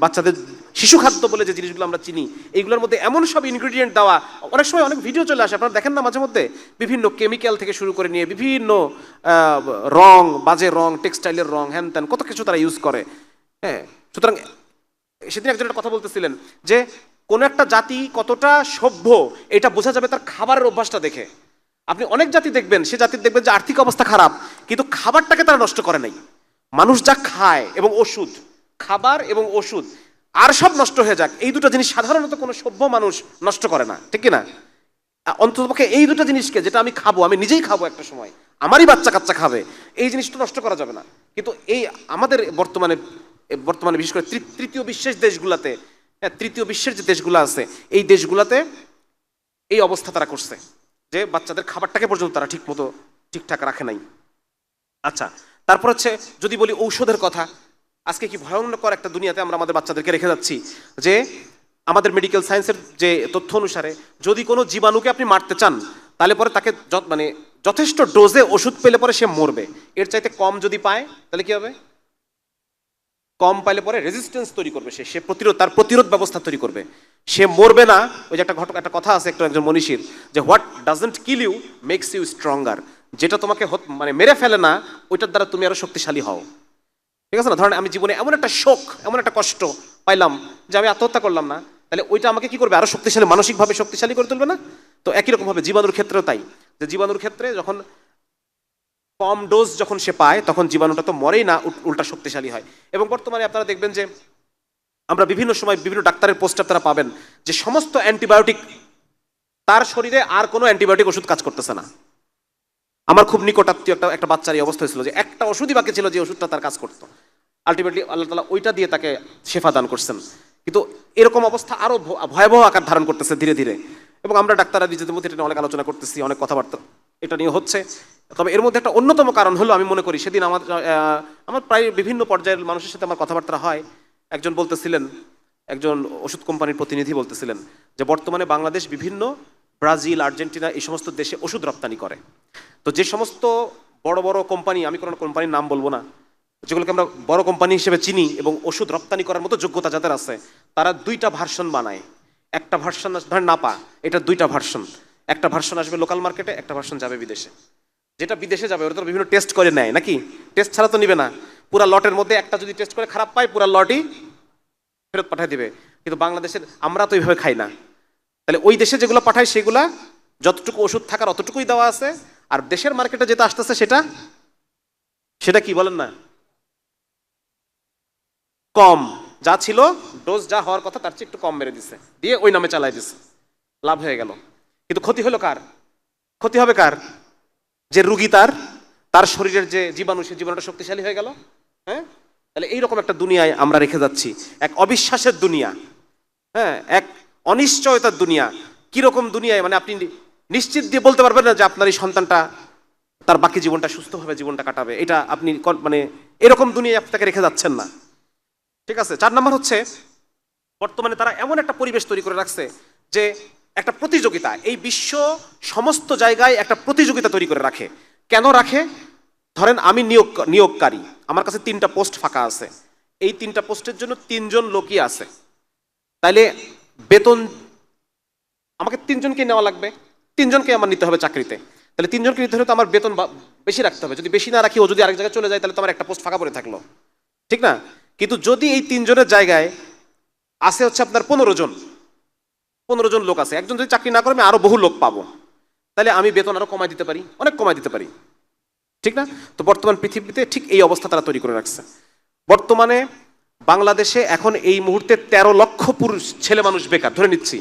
বাচ্চাদের শিশু খাদ্য বলে যে জিনিসগুলো আমরা চিনি, এইগুলোর মধ্যে এমন সব ইনগ্রেডিয়েন্ট দেওয়া, অনেক সময় অনেক ভিডিও চলে আসে, আপনারা দেখেন না মাঝে মধ্যে, বিভিন্ন কেমিক্যাল থেকে শুরু করে নিয়ে বিভিন্ন রং, বাজে রং, টেক্সটাইলের রং, হ্যান ত্যান কত কিছু তারা ইউজ করে। হ্যাঁ, সুতরাং সেদিন একজন একটা কথা বলতেছিলেন যে কোন একটা জাতি কতটা সভ্য এটা বোঝা যাবে তার খাবারের অভ্যাসটা দেখে। আপনি অনেক জাতি দেখবেন, সে জাতির দেখবেন যে আর্থিক অবস্থা খারাপ, কিন্তু খাবারটাকে তারা নষ্ট করে নাই। মানুষ যা খায় এবং ওষুধ, খাবার এবং ওষুধ, আর সব নষ্ট হয়ে যাক, এই দুটো জিনিস সাধারণত কোনো সভ্য মানুষ নষ্ট করে না, ঠিক কি না? অন্ততপক্ষে এই দুটো জিনিসকে, যেটা আমি খাবো, আমি নিজেই খাবো একটা সময়, আমারই বাচ্চা কাচ্চা খাবে, এই জিনিসটা নষ্ট করা যাবে না। কিন্তু এই আমাদের বর্তমানে বিশেষ করে তৃতীয় বিশ্বের দেশগুলাতে, হ্যাঁ, তৃতীয় বিশ্বের যে দেশগুলো আছে, এই দেশগুলাতে এই অবস্থা তারা করছে যে বাচ্চাদের খাবারটাকে পর্যন্ত তারা ঠিকঠাক রাখে নাই। আচ্ছা, তারপর হচ্ছে যদি বলি ঔষধের কথা, আজকে কি ভয়ঙ্কর একটা দুনিয়াতে আমরা আমাদের বাচ্চাদেরকে রেখে যাচ্ছি যে আমাদের মেডিকেল সায়েন্সের যে তথ্য অনুসারে যদি কোনো জীবাণুকে আপনি মারতে চান, তাহলে পরে তাকে মানে যথেষ্ট ডোজে ওষুধ পেলে পরে সে মরবে। এর চাইতে কম যদি পায় তাহলে কি হবে? কম পাইলে পরে রেজিস্ট্যান্স তৈরি করবে, সে তার প্রতিরোধ ব্যবস্থা তৈরি করবে, সে মরবে না। ওই যে একটা কথা আছে একজন মনীষীর, যে what doesn't kill you makes you stronger. যেটা তোমাকে মানে মেরে ফেলে না, ওইটার দ্বারা তুমি আরো শক্তিশালী হও। ঠিক আছে না? ধরেন আমি জীবনে এমন একটা শোক, এমন একটা কষ্ট পাইলাম যে আমি আত্মহত্যা করলাম না, তাহলে ওইটা আমাকে কি করবে? আরো শক্তিশালী, মানসিকভাবে শক্তিশালী করে তুলবে না? তো একই রকম ভাবে জীবাণুর ক্ষেত্রেও তাই, যে জীবাণুর ক্ষেত্রে যখন কম ডোজ যখন সে পায়, তখন জীবাণুটা তো মরেই না, উল্টা শক্তিশালী হয়। এবং বর্তমানে আপনারা দেখবেন যে আমরা বিভিন্ন সময় বিভিন্ন ডাক্তারের পোস্ট আপনারা পাবেন যে সমস্ত অ্যান্টিবায়োটিক, তার শরীরে আর কোনো অ্যান্টিবায়োটিক ওষুধ কাজ করতেছে না। আমার খুব নিকটাত্মীয় একটা বাচ্চার এই অবস্থা হয়েছিল যে একটা ওষুধই বাকি ছিল যে ওষুধটা তার কাজ করতো। আলটিমেটলি আল্লাহ তাআলা ওইটা দিয়ে তাকে শেফা দান করছেন। কিন্তু এরকম অবস্থা আরো ভয়াবহ আকার ধারণ করতেছে ধীরে ধীরে, এবং আমরা ডাক্তাররা নিজেদের মধ্যে এটা নিয়ে অনেক আলোচনা করতেছি, অনেক কথাবার্তা এটা নিয়ে হচ্ছে। তবে এর মধ্যে একটা অন্যতম কারণ হলো, আমি মনে করি সেদিন আমার প্রায় বিভিন্ন পর্যায়ের মানুষের সাথে আমার কথাবার্তা হয়, একজন বলতেছিলেন, একজন ওষুধ কোম্পানির প্রতিনিধি বলতেছিলেন যে বর্তমানে বাংলাদেশ বিভিন্ন ব্রাজিল, আর্জেন্টিনা এই সমস্ত দেশে ওষুধ রপ্তানি করে। তো যে সমস্ত বড় বড় কোম্পানি, আমি কোনো কোম্পানির নাম বলবো না, যেগুলোকে আমরা বড় কোম্পানি হিসেবে চিনি এবং ওষুধ রপ্তানি করার মতো যোগ্যতা যাদের আছে, তারা 2টা ভার্সন বানায়। একটা ভার্সন ধরেন নাপা, এটা 2টা ভার্সন, একটা ভার্সন আসবে লোকাল মার্কেটে, একটা ভার্সন যাবে বিদেশে। যেটা বিদেশে যাবে ওরা তো বিভিন্ন টেস্ট করে নেয় নাকি, টেস্ট ছাড়া তো নিবে না। পুরা লটের মধ্যে একটা যদি টেস্ট করে খারাপ পায়, পুরা লটই ফেরত পাঠিয়ে দিবে। কিন্তু বাংলাদেশের আমরা তো এইভাবে খাই না। তাহলে ওই দেশে যেগুলো পাঠায় সেগুলা যতটুকু ওষুধ থাকার অতটুকুই দেওয়া আছে, আর দেশের মার্কেটে যেটা আসতেছে সেটা কি বলেন না, কম। যা ছিল ডোজ, যা হওয়ার কথা তার চেয়ে একটু কম মেরে দিছে, দিয়ে ওই নামে চালাই দিছে, লাভ হয়ে গেল। কিন্তু ক্ষতি হলো কার? ক্ষতি হবে কার? যে রুগী, তার শরীরের যে জীবাণু, সে জীবাণুটা শক্তিশালী হয়ে গেল। হ্যাঁ, তাহলে এইরকম একটা দুনিয়ায় আমরা রেখে যাচ্ছি, এক অবিশ্বাসের দুনিয়া, হ্যাঁ, এক অনিশ্চয়তার দুনিয়া। কিরকম দুনিয়ায়, মানে আপনি নিশ্চিত দিয়ে বলতে পারবেন না যে আপনার এই সন্তানটা তার বাকি জীবনটা সুস্থভাবে জীবনটা কাটাবে, এটা আপনি মানে এরকম দুনিয়ায় আপনাকে রেখে যাচ্ছেন না। ঠিক আছে। 4 নম্বর হচ্ছে বর্তমানে তারা এমন একটা পরিবেশ তৈরি করে রাখছে যে একটা প্রতিযোগিতা, এই বিশ্ব সমস্ত জায়গায় একটা প্রতিযোগিতা তৈরি করে রাখে। কেন রাখে? ধরেন আমি নিয়োগকারী, আমার কাছে 3টা পোস্ট ফাঁকা আছে, এই 3টা পোস্টের জন্য 3 জন লোকই আছে, তাইলে বেতন আমাকে 3 জনকে নেওয়া লাগবে, 3 জনকে আমার নিতে হবে চাকরিতে। তাহলে 3 জনকে নিতে হলে তো আমার বেতন বেশি রাখতে হবে। যদি বেশি না রাখি, ও যদি আরেক জায়গায় চলে যায়, তাহলে তো আমার একটা পোস্ট ফাঁকা পড়ে থাকলো, ঠিক না? কিন্তু যদি এই 3 জনের জায়গায় আছে হচ্ছে আপনার 15 জন লোক আছে, একজন যদি চাকরি না করে আমি আরো বহু লোক পাবো, তাহলে আমি বেতন আরো কমাই দিতে পারি, অনেক কমাই দিতে পারি, ঠিক না? তো বর্তমান পৃথিবীতে ঠিক এই অবস্থা তারা তৈরি করে রাখছে। বর্তমানে বাংলাদেশে এখন এই মুহূর্তে 13 লক্ষ পুরুষ ছেলে মানুষ বেকার, ধরে নিচ্ছি,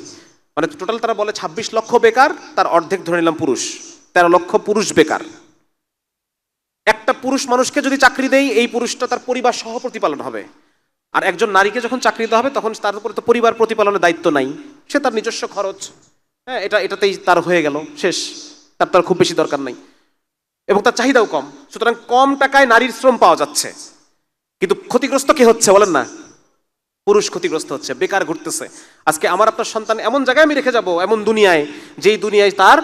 মানে টোটাল তারা বলে 26 লক্ষ বেকার, তার অর্ধেক ধরে নিলাম পুরুষ, 13 লক্ষ পুরুষ বেকার। একটা পুরুষ মানুষকে যদি চাকরি দেই, এই পুরুষটা তার পরিবার সহ প্রতিপালন হবে। আর একজন নারীকে যখন চাকরি দেওয়া হবে, তখন তার উপরে তো পরিবার প্রতিপালনের দায়িত্ব নাই, সে তার নিজস্ব খরচ, হ্যাঁ, এটাতেই তার হয়ে গেল, শেষ। তার খুব বেশি দরকার নাই, এবং তার চাহিদাও কম। সুতরাং কম টাকায় নারীর শ্রম পাওয়া যাচ্ছে, কিন্তু ক্ষতিগ্রস্ত কে হচ্ছে বলেন না? পুরুষ ক্ষতিগ্রস্ত হচ্ছে, বেকার ঘুরতেছে। আজকে আমার আপনার সন্তান এমন জায়গায় আমি রেখে যাব, এমন দুনিয়ায়, যেই দুনিয়ায় তার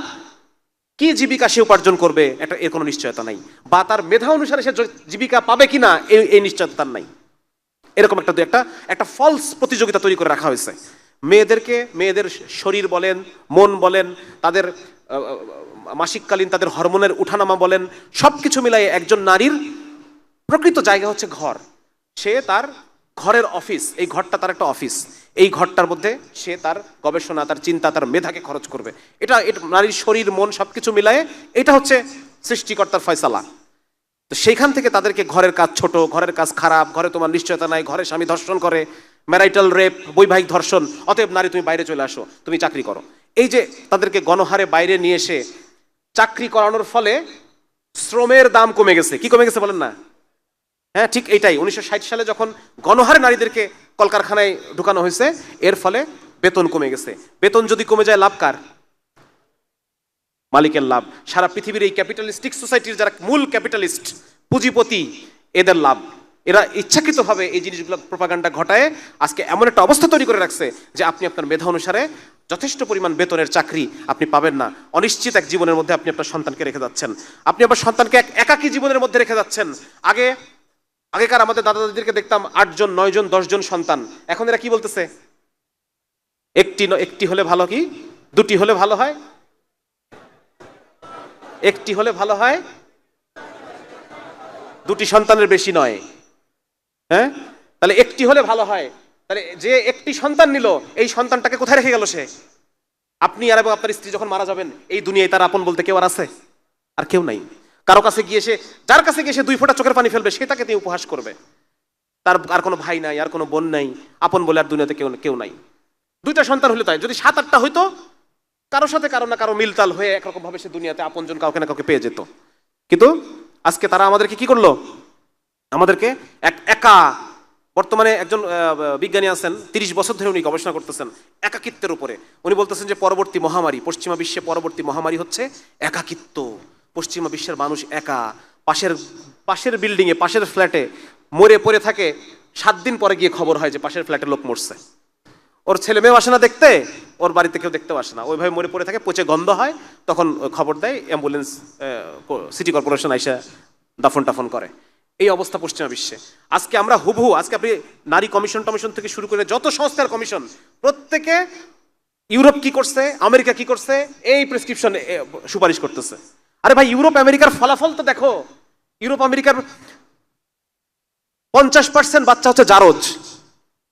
কি জীবিকা সে উপার্জন করবে এর কোনো নিশ্চয়তা নাই, বা তার মেধা অনুসারে সে জীবিকা পাবে কিনা এই নিশ্চয়তা তার নাই। এরকম একটা ফলস প্রতিযোগিতা তৈরি করে রাখা হয়েছে। মেয়েদের শরীর বলেন, মন বলেন, তাদের মাসিককালীন তাদের হরমোনের উঠানামা বলেন, সবকিছু মিলাই একজন নারীর প্রকৃত জায়গা হচ্ছে ঘর। সে তার ঘরের অফিস, এই ঘরটা তার একটা অফিস। এই ঘরটার মধ্যে সে তার গবেষণা, তার চিন্তা, তার মেধাকে খরচ করবে। এটা নারীর শরীর মন সবকিছু মিলায়ে এটা হচ্ছে সৃষ্টিকর্তার ফয়সালা। তো সেইখান থেকে তাদেরকে ঘরের কাজ ছোট, ঘরের কাজ খারাপ, ঘরে তোমার নিশ্চয়তা নাই, ঘরে স্বামী ধর্ষণ করে, ম্যারাইটাল রেপ, বৈবাহিক ধর্ষণ, অতএব নারী তুমি বাইরে চলে আসো, তুমি চাকরি করো। এই যে তাদেরকে গণহারে বাইরে নিয়ে এসে চাকরি করানোর ফলে শ্রমের দাম কমে গেছে। কি কমে গেছে বলেন না? হ্যাঁ, ঠিক এইটাই। 1960 সালে যখন গণহারে নারীদেরকে কলকারখানায় ঢুকানো হয়েছে, এর ফলে বেতন কমে গেছে। বেতন যদি কমে যায়, লাভ কার? মালিকের লাভ। সারা পৃথিবীর এই ক্যাপিটালিস্টিক সোসাইটির যারা মূল ক্যাপিটালিস্ট, পুঁজিপতি, এদের লাভ। এরা ইচ্ছাকৃতভাবে এই জিনিসগুলো প্রপাগান্ডা ঘটায় আজকে এমন একটা অবস্থা তৈরি করে রাখছে যে আপনি আপনার মেধা অনুসারে যথেষ্ট পরিমাণ বেতনের চাকরি আপনি পাবেন না। অনিশ্চিত এক জীবনের মধ্যে আপনি আপনার সন্তানকে রেখে যাচ্ছেন, আপনি আপনার সন্তানকে এক একাকী জীবনের মধ্যে রেখে যাচ্ছেন। আগেকার আমাদের দাদা দাদিদেরকে দেখতাম 8 জন 9 জন 10 জন সন্তান। এখন এরা কি বলতেছে? একটি হলে ভালো, কি 2টি হলে ভালো হয়, একটি হলে ভালো হয়, 2টি সন্তানের বেশি নয়। হ্যাঁ, তাহলে একটি হলে ভালো হয়। তাহলে যে একটি সন্তান নিল, এই সন্তানটাকে কোথায় রেখে গেল সে? আপনি আর এবং আপনার স্ত্রী যখন মারা যাবেন, এই দুনিয়ায় তার আপন বলতে কেউ আর আছে? আর কেউ নাই। কারো কাছে গিয়ে সে, যার কাছে গিয়ে সে 2 ফোঁটা চোখের পানি ফেলবে, সে তাকে তিনি উপহাস করবে। তার আর কোনো ভাই নাই, আর কোনো বোন নাই, আপন বলে আর দুনিয়াতে কেউ নাই। 2টা সন্তান হলে তাই, যদি 7-8টা হইতো, কারোর সাথে কারো না কারো মিলতাল হয়ে একরকম ভাবে সে দুনিয়াতে আপনজন কাউকে না কাউকে পেয়ে যেত। কিন্তু আজকে তারা আমাদেরকে কি করলো? আমাদেরকে একা। বর্তমানে একজন বিজ্ঞানী আছেন, 30 বছর ধরে উনি গবেষণা করতেছেন একাকিত্বের উপরে। উনি বলতেছেন যে পরবর্তী মহামারী, পশ্চিমা বিশ্বে পরবর্তী মহামারী হচ্ছে একাকিত্ব। পশ্চিমা বিশ্বের মানুষ একা, পাশের বিল্ডিং এ, পাশের ফ্ল্যাটে মরে পড়ে থাকে। 7 দিন পরে গিয়ে খবর হয় যে পাশের ফ্ল্যাটের লোক মরছে। ওর ছেলে মেয়েও আসে না দেখতে, ওর বাড়িতে কেউ দেখতেও আসে না, ওইভাবে মরে পড়ে থাকে, পচে গন্ধ হয়। তখন খবর দেয় অ্যাম্বুলেন্স, সিটি কর্পোরেশন আইসা দাফন টাফন করে। এই অবস্থা পশ্চিমা বিশ্বে। আজকে আমরা হুবহু, আজকে আপনি নারী কমিশন থেকে শুরু করে যত সংস্থার কমিশন, প্রত্যেকে ইউরোপ কি করছে, আমেরিকা কি করছে, এই প্রেসক্রিপশন সুপারিশ করতেছে। আরে ভাই, ইউরোপ আমেরিকার ফলাফল তো দেখো। ইউরোপ আমেরিকার 50% বাচ্চা হচ্ছে জারজ।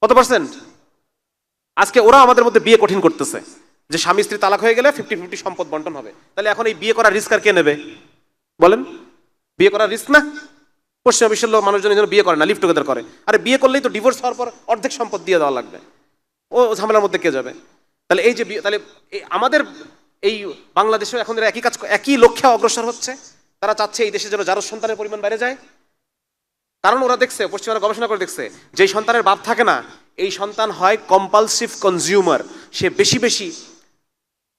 কত পার্সেন্ট? আজকে ওরা আমাদের মধ্যে বিয়ে কঠিন করতেছে যে স্বামী স্ত্রী তালাক হয়ে গেলে 50-50 সম্পদ বন্টন হবে। তাহলে এখন এই বিয়ে করার রিস্ক আর কে নেবে বলেন? বিয়ে করার রিস্ক না? পশ্চিমা বিশ্বের লোক মানুষজন বিয়ে করে না, লিভ টুগেদার করে। আরে বিয়ে করলেই তো ডিভোর্স হওয়ার পর অর্ধেক সম্পদ দিয়ে দেওয়া লাগবে, ও ঝামেলার মধ্যে কে যাবে? তাহলে এই যে তাহলে আমাদের এই বাংলাদেশেও এখন এরা একই লক্ষ্যে অগ্রসর হচ্ছে। তারা চাচ্ছে এই দেশে যেন জারজ সন্তানের পরিমাণ বেড়ে যায়। কারণ ওরা দেখছে, পশ্চিমারা গবেষণা করে দেখছে, যেই সন্তানের বাপ থাকে না, এই সন্তান হয় কম্পালসিভ কনজিউমার। সে বেশি বেশি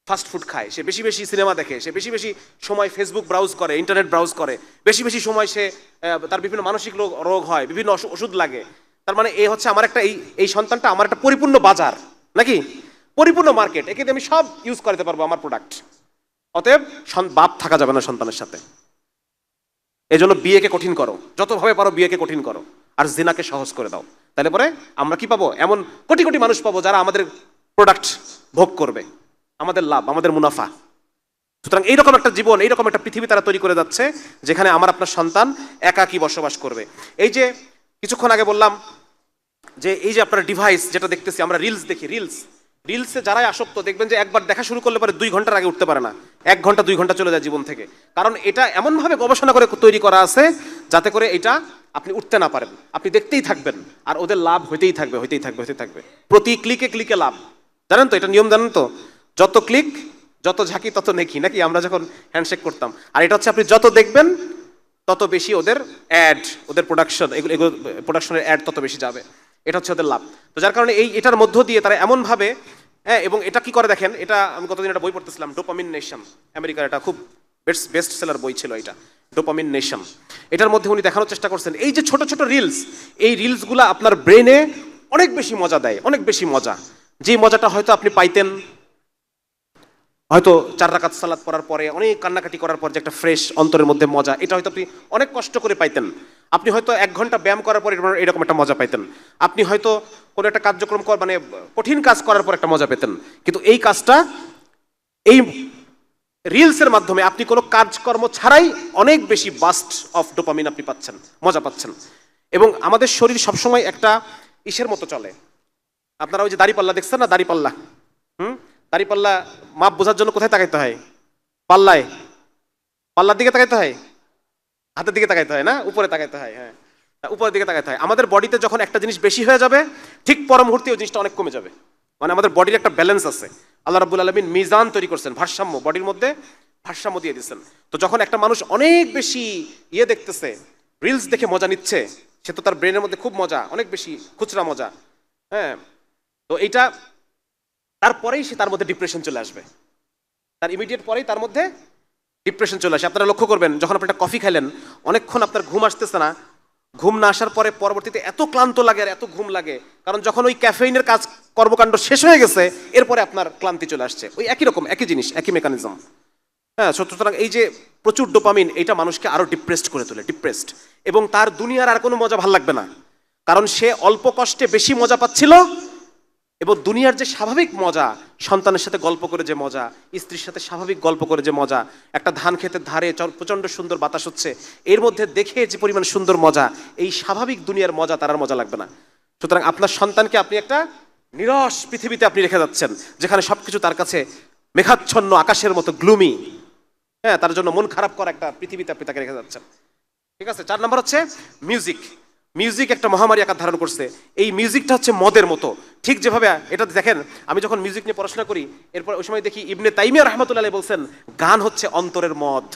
ফাস্ট ফুড খায়, সে বেশি বেশি সিনেমা দেখে, সে বেশি বেশি সময় ফেসবুক ব্রাউজ করে, ইন্টারনেট ব্রাউজ করে, বেশি বেশি সময় সে তার বিভিন্ন মানসিক রোগ হয়, বিভিন্ন ওষুধ লাগে। তার মানে এই হচ্ছে আমার একটা, এই সন্তানটা আমার একটা পরিপূর্ণ বাজার, নাকি পরিপূর্ণ মার্কেট। একে আমি সব ইউজ করতে পারবো, আমার প্রোডাক্ট। অতএব বাপ থাকা যাবে না সন্তানের সাথে। এই জন্য বিয়েকে কঠিন করো, যতভাবে পারো বিয়েকে কঠিন করো, আর জিনাকে সহজ করে দাও। তাহলে পরে আমরা কি পাবো? এমন কোটি কোটি মানুষ পাবো যারা আমাদের প্রোডাক্ট ভোগ করবে, আমাদের লাভ, আমাদের মুনাফা। সুতরাং এইরকম একটা জীবন, এইরকম একটা পৃথিবী তারা তৈরি করে যাচ্ছে, যেখানে আমার আপনার সন্তান একাকী বসবাস করবে। এই যে কিছুক্ষণ আগে বললাম যে এই যে আপনার ডিভাইস যেটা দেখতেছি, আমরা রিলস দেখি, রিলসে যারাই আসক্ত, দেখবেন যে একবার দেখা শুরু করলে পরে 2 ঘন্টার আগে উঠতে পারে না। 1 ঘন্টা 2 ঘন্টা চলে যায় জীবন থেকে। কারণ এটা এমনভাবে গবেষণা করে তৈরি করা আছে যাতে করে এটা আপনি উঠতে না পারেন, আপনি দেখতেই থাকবেন, আর ওদের লাভ হইতেই থাকবে। প্রতি ক্লিকে ক্লিকে লাভ। জানেন তো এটা নিয়ম? জানেন তো? যত ক্লিক, যত ঝাঁকি তত নেকি, নাকি আমরা যখন হ্যান্ডশেক করতাম। আর এটা হচ্ছে আপনি যত দেখবেন তত বেশি ওদের অ্যাড, ওদের প্রোডাকশন, এগুলো প্রোডাকশনের অ্যাড তত বেশি যাবে। এটা হচ্ছে ওদের লাভ। তো যার কারণে এটার মধ্য দিয়ে তারা এমনভাবে, হ্যাঁ, এবং এটা কি করে দেখেন, এটা আমি গতদিন একটা বই পড়তেছিলাম, ডোপামিন নেশন, আমেরিকার এটা খুব বেস্ট সেলার বই ছিল এটা, ডোপামিন নেশন। এটার মধ্যে উনি দেখানোর চেষ্টা করছেন এই যে ছোট ছোট রিলস, এই রিলসগুলো আপনার ব্রেনে অনেক বেশি মজা দেয়, অনেক বেশি মজা। যে মজাটা হয়তো আপনি পাইতেন হয়তো 4 রাকাত সালাত পড়ার পরে, অনেক কান্নাকাটি করার পর যে একটা ফ্রেশ অন্তরের মধ্যে মজা, এটা হয়তো আপনি অনেক কষ্ট করে পাইতেন। আপনি হয়তো 1 ঘন্টা ব্যায়াম করার পর এরকম একটা মজা পাইতেন। আপনি হয়তো কোনো একটা কার্যক্রম মানে কঠিন কাজ করার পর একটা মজা পেতেন। কিন্তু এই কাজটা, এই রিলসের মাধ্যমে আপনি কোনো কাজকর্ম ছাড়াই অনেক বেশি বাস্ট অফ ডোপামিন আপনি পাচ্ছেন, মজা পাচ্ছেন। এবং আমাদের শরীর সবসময় একটা ইসের মতো চলে। আপনারা ওই যে দাড়িপাল্লা দেখছেন না, দাড়িপাল্লা, দাড়িপাল্লা মাপ বোঝার জন্য কোথায় তাকাইতে হয়? পাল্লায়, পাল্লার দিকে তাকাইতে হয়, হাতের দিকে তাকাইতে হয় না, উপরে তাকাইতে হয়। হ্যাঁ, উপরের দিকে তাকাইতে হয়। আমাদের বডিতে যখন একটা জিনিস বেশি হয়ে যাবে, ঠিক পর মুহূর্তে ওই জিনিসটা অনেক কমে যাবে। মানে আমাদের বডির একটা ব্যালেন্স আছে, আল্লাহ রাব্বুল আলামিন মিজান তৈরি করছেন, ভারসাম্য, বডির মধ্যে ভারসাম্য দিয়ে দিচ্ছেন। তো যখন একটা মানুষ অনেক বেশি দেখতেছে, রিলস দেখে মজা নিচ্ছে, সে তো তার ব্রেনের মধ্যে খুব মজা, অনেক বেশি খুচরা মজা। হ্যাঁ, তো এইটা তারপরেই সে তার মধ্যে ডিপ্রেশন চলে আসবে, তার ইমিডিয়েট পরেই তার মধ্যে ডিপ্রেশন চলে আসে। আপনারা লক্ষ্য করবেন, যখন আপনি একটা কফি খাইলেন, অনেকক্ষণ আপনার ঘুম আসতেছে না, ঘুম না আসার পরে পরবর্তীতে এত ক্লান্ত লাগে আর এত ঘুম লাগে, কারণ যখন ওই ক্যাফেইনের কাজ কর্মকাণ্ড শেষ হয়ে গেছে, এরপরে আপনার ক্লান্তি চলে আসছে। ওই একই রকম, একই জিনিস, একই মেকানিজম। হ্যাঁ, সুতরাং এই যে প্রচুর ডোপামিন, এটা মানুষকে আরো ডিপ্রেসড করে তোলে, ডিপ্রেসড। এবং তার দুনিয়ার আর কোনো মজা ভাল লাগবে না, কারণ সে অল্প কষ্টে বেশি মজা পাচ্ছিল। এবং দুনিয়ার যে স্বাভাবিক মজা, সন্তানের সাথে গল্প করে যে মজা, স্ত্রীর সাথে স্বাভাবিক গল্প করে যে মজা, একটা ধান ক্ষেতের ধারে প্রচন্ড সুন্দর বাতাস হচ্ছে, এর মধ্যে দেখে যে পরিমাণ সুন্দর মজা, এই স্বাভাবিক দুনিয়ার মজা তার আর মজা লাগবে না। সুতরাং আপনার সন্তানকে আপনি একটা নিরস পৃথিবীতে আপনি রেখে যাচ্ছেন, যেখানে সবকিছু তার কাছে মেঘাচ্ছন্ন আকাশের মতো গ্লুমি। হ্যাঁ, তার জন্য মন খারাপ করা একটা পৃথিবীতে আপনি তাকে রেখে যাচ্ছেন। ঠিক আছে। 4 নম্বর হচ্ছে মিউজিক। মিউজিক একটা মহামারী আকার ধারণ করছে। এই মিউজিকটা হচ্ছে মদের মতো। ঠিক যেভাবে এটা দেখেন, আমি যখন মিউজিক নিয়ে পড়াশোনা করি, এরপর ওই সময় দেখি ইবনে তাইমিয়া রাহমাতুল্লাহ আলাইহি বলছেন, গান হচ্ছে অন্তরের মদ।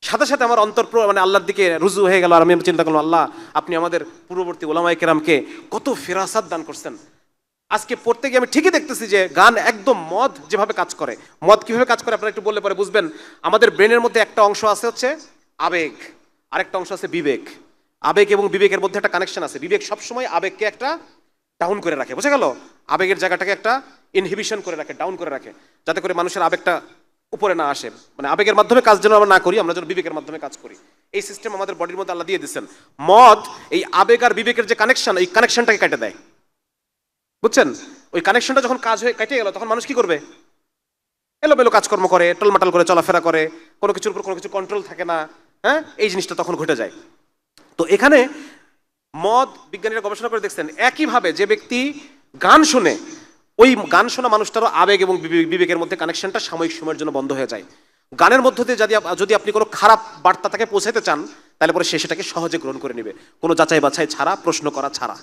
সাথে সাথে আমার অন্তর মানে আল্লাহর দিকে রুজু হয়ে গেল, আর আমি চিন্তা করলাম, আল্লাহ আপনি আমাদের পূর্ববর্তী ওলামায়ে কেরামকে কত ফিরাসাত দান করছেন। আজকে পড়তে গিয়ে আমি ঠিকই দেখতেছি যে গান একদম মদ যেভাবে কাজ করে। মদ কিভাবে কাজ করে আপনারা একটু বললে পরে বুঝবেন। আমাদের ব্রেনের মধ্যে একটা অংশ আছে হচ্ছে আবেগ, আরেকটা অংশ আছে বিবেক। আবেগ এবং বিবেকের মধ্যে একটা কানেকশন আছে। বিবেক সবসময় আবেগকে একটা ডাউন করে রাখে, বুঝা গেল? আবেগের জায়গাটাকে একটা ইনহিবিশন করে রাখে, ডাউন করে রাখে, যাতে করে মানুষের আবেগটা উপরে না আসে। মানে আবেগের মাধ্যমে কাজ যেন আমরা না করি, আমরা যেন বিবেকের মাধ্যমে কাজ করি। এই সিস্টেম আমাদের বডির মধ্যে আল্লাহ দিয়ে দিচ্ছেন। মদ এই আবেগ আর বিবেকের যে কানেকশন, এই কানেকশনটাকে কেটে দেয়, বুঝছেন? ওই কানেকশনটা যখন কাজ হয়ে কেটে গেল, তখন মানুষ কি করবে? এলোমেলো কাজকর্ম করে, টলমাটাল করে চলাফেরা করে, কোনো কিছুর উপর কোনো কিছু কন্ট্রোল থাকে না। হ্যাঁ, এই জিনিসটা তখন ঘটে যায়। তো এখানে মদ, বিজ্ঞানীরা গবেষণা করে দেখছেন, একইভাবে যে ব্যক্তি গান শুনে, ওই গান শোনা মানুষটারও আবেগ এবং বিবেকের মধ্যে কানেকশনটা সাময়িক সময়ের জন্য বন্ধ হয়ে যায়। গানের মধ্য দিয়ে যদি আপনি কোনো খারাপ বার্তা তাকে পৌঁছাতে চান, তাহলে পরে সে সেটাকে সহজে গ্রহণ করে নেবে, কোনো যাচাই বাছাই ছাড়া, প্রশ্ন করা ছাড়া।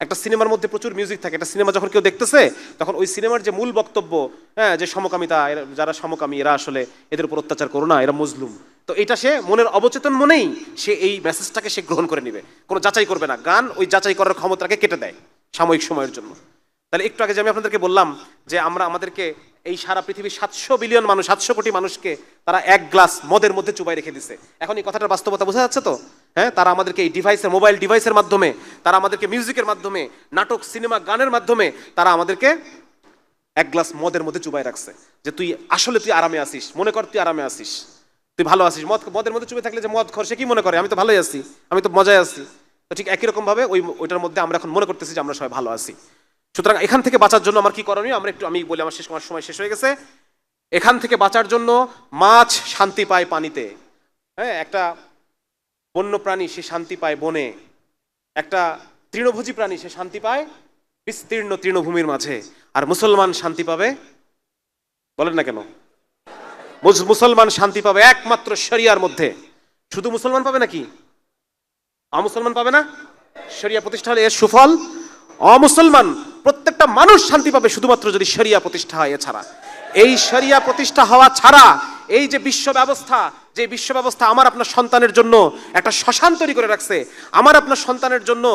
একটা সিনেমার মধ্যে প্রচুর মিউজিক থাকে, একটা সিনেমা যখন কেউ দেখতেছে, তখন ওই সিনেমার যে মূল বক্তব্য, হ্যাঁ, যে সমকামিতা, যারা সমকামী এরা আসলে এদের উপর অত্যাচার করো না, এরা মজলুম, তো এটা সে মনের অবচেতন মনেই সে এই মেসেজটাকে সে গ্রহণ করে নেবে, কোনো যাচাই করবে না। গান ওই যাচাই করার ক্ষমতাকে কেটে দেয় সাময়িক সময়ের জন্য। তাহলে একটু আগে যে আমি আপনাদেরকে বললাম যে আমাদেরকে এই সারা পৃথিবীর 700 বিলিয়ন মানুষ, 700 কোটি মানুষকে তারা এক গ্লাস মদের মধ্যে চুবাই রেখে দিছে। এখন এই কথাটার বাস্তবতা বোঝা যাচ্ছে তো? হ্যাঁ, তারা আমাদেরকে এই ডিভাইসের, মোবাইল ডিভাইসের মাধ্যমে, তারা আমাদেরকে মিউজিকের মাধ্যমে, নাটক, সিনেমা, গানের মাধ্যমে তারা আমাদেরকে এক গ্লাস মদের মধ্যে চুবাই রাখছে। যে তুই আসলে তুই আরামে আসিস, মনে কর তুই আরামে আসিস, তুই ভালো আসিস। মদের মধ্যে চুবে থাকলে যে মদ খর, সে কি মনে করে আমি তো ভালোই আছি, আমি তো মজায় আছি। তো ঠিক একই রকম ভাবে ওইটার মধ্যে আমরা এখন মনে করতেছি যে আমরা সবাই ভালো আছি। সুতরাং এখান থেকে বাঁচার জন্য আমার কি করণীয়, আমি বলি, আমার সময় শেষ হয়ে গেছে। এখান থেকে বাঁচার জন্য মাছ শান্তি পায় পানিতে, হ্যাঁ, একটা বন্য প্রাণী সে শান্তি পায় বনে, একটা তৃণভোজী প্রাণী সে শান্তি পায় বিস্তীর্ণ তৃণভূমির মাঝে। আর মুসলমান শান্তি পাবে, বলেন না কেন? মুসলমান শান্তি পাবে একমাত্র শরিয়ার মধ্যে। শুধু মুসলমান পাবে নাকি? অমুসলমান পাবে না? শরিয়া প্রতিষ্ঠা হলে এর সুফল অমুসলমান প্রত্যেকটা মানুষ শান্তি পাবে শুধুমাত্র যদি শরিয়া প্রতিষ্ঠা হয়। এছাড়া এই শরিয়া প্রতিষ্ঠা হওয়া ছাড়া এই যে বিশ্ব ব্যবস্থা, যে বিশ্ব ব্যবস্থা আমার আপনার সন্তানের জন্য একটা শ্মশান তৈরি করে রাখছে, আমার আপনার সন্তানের জন্য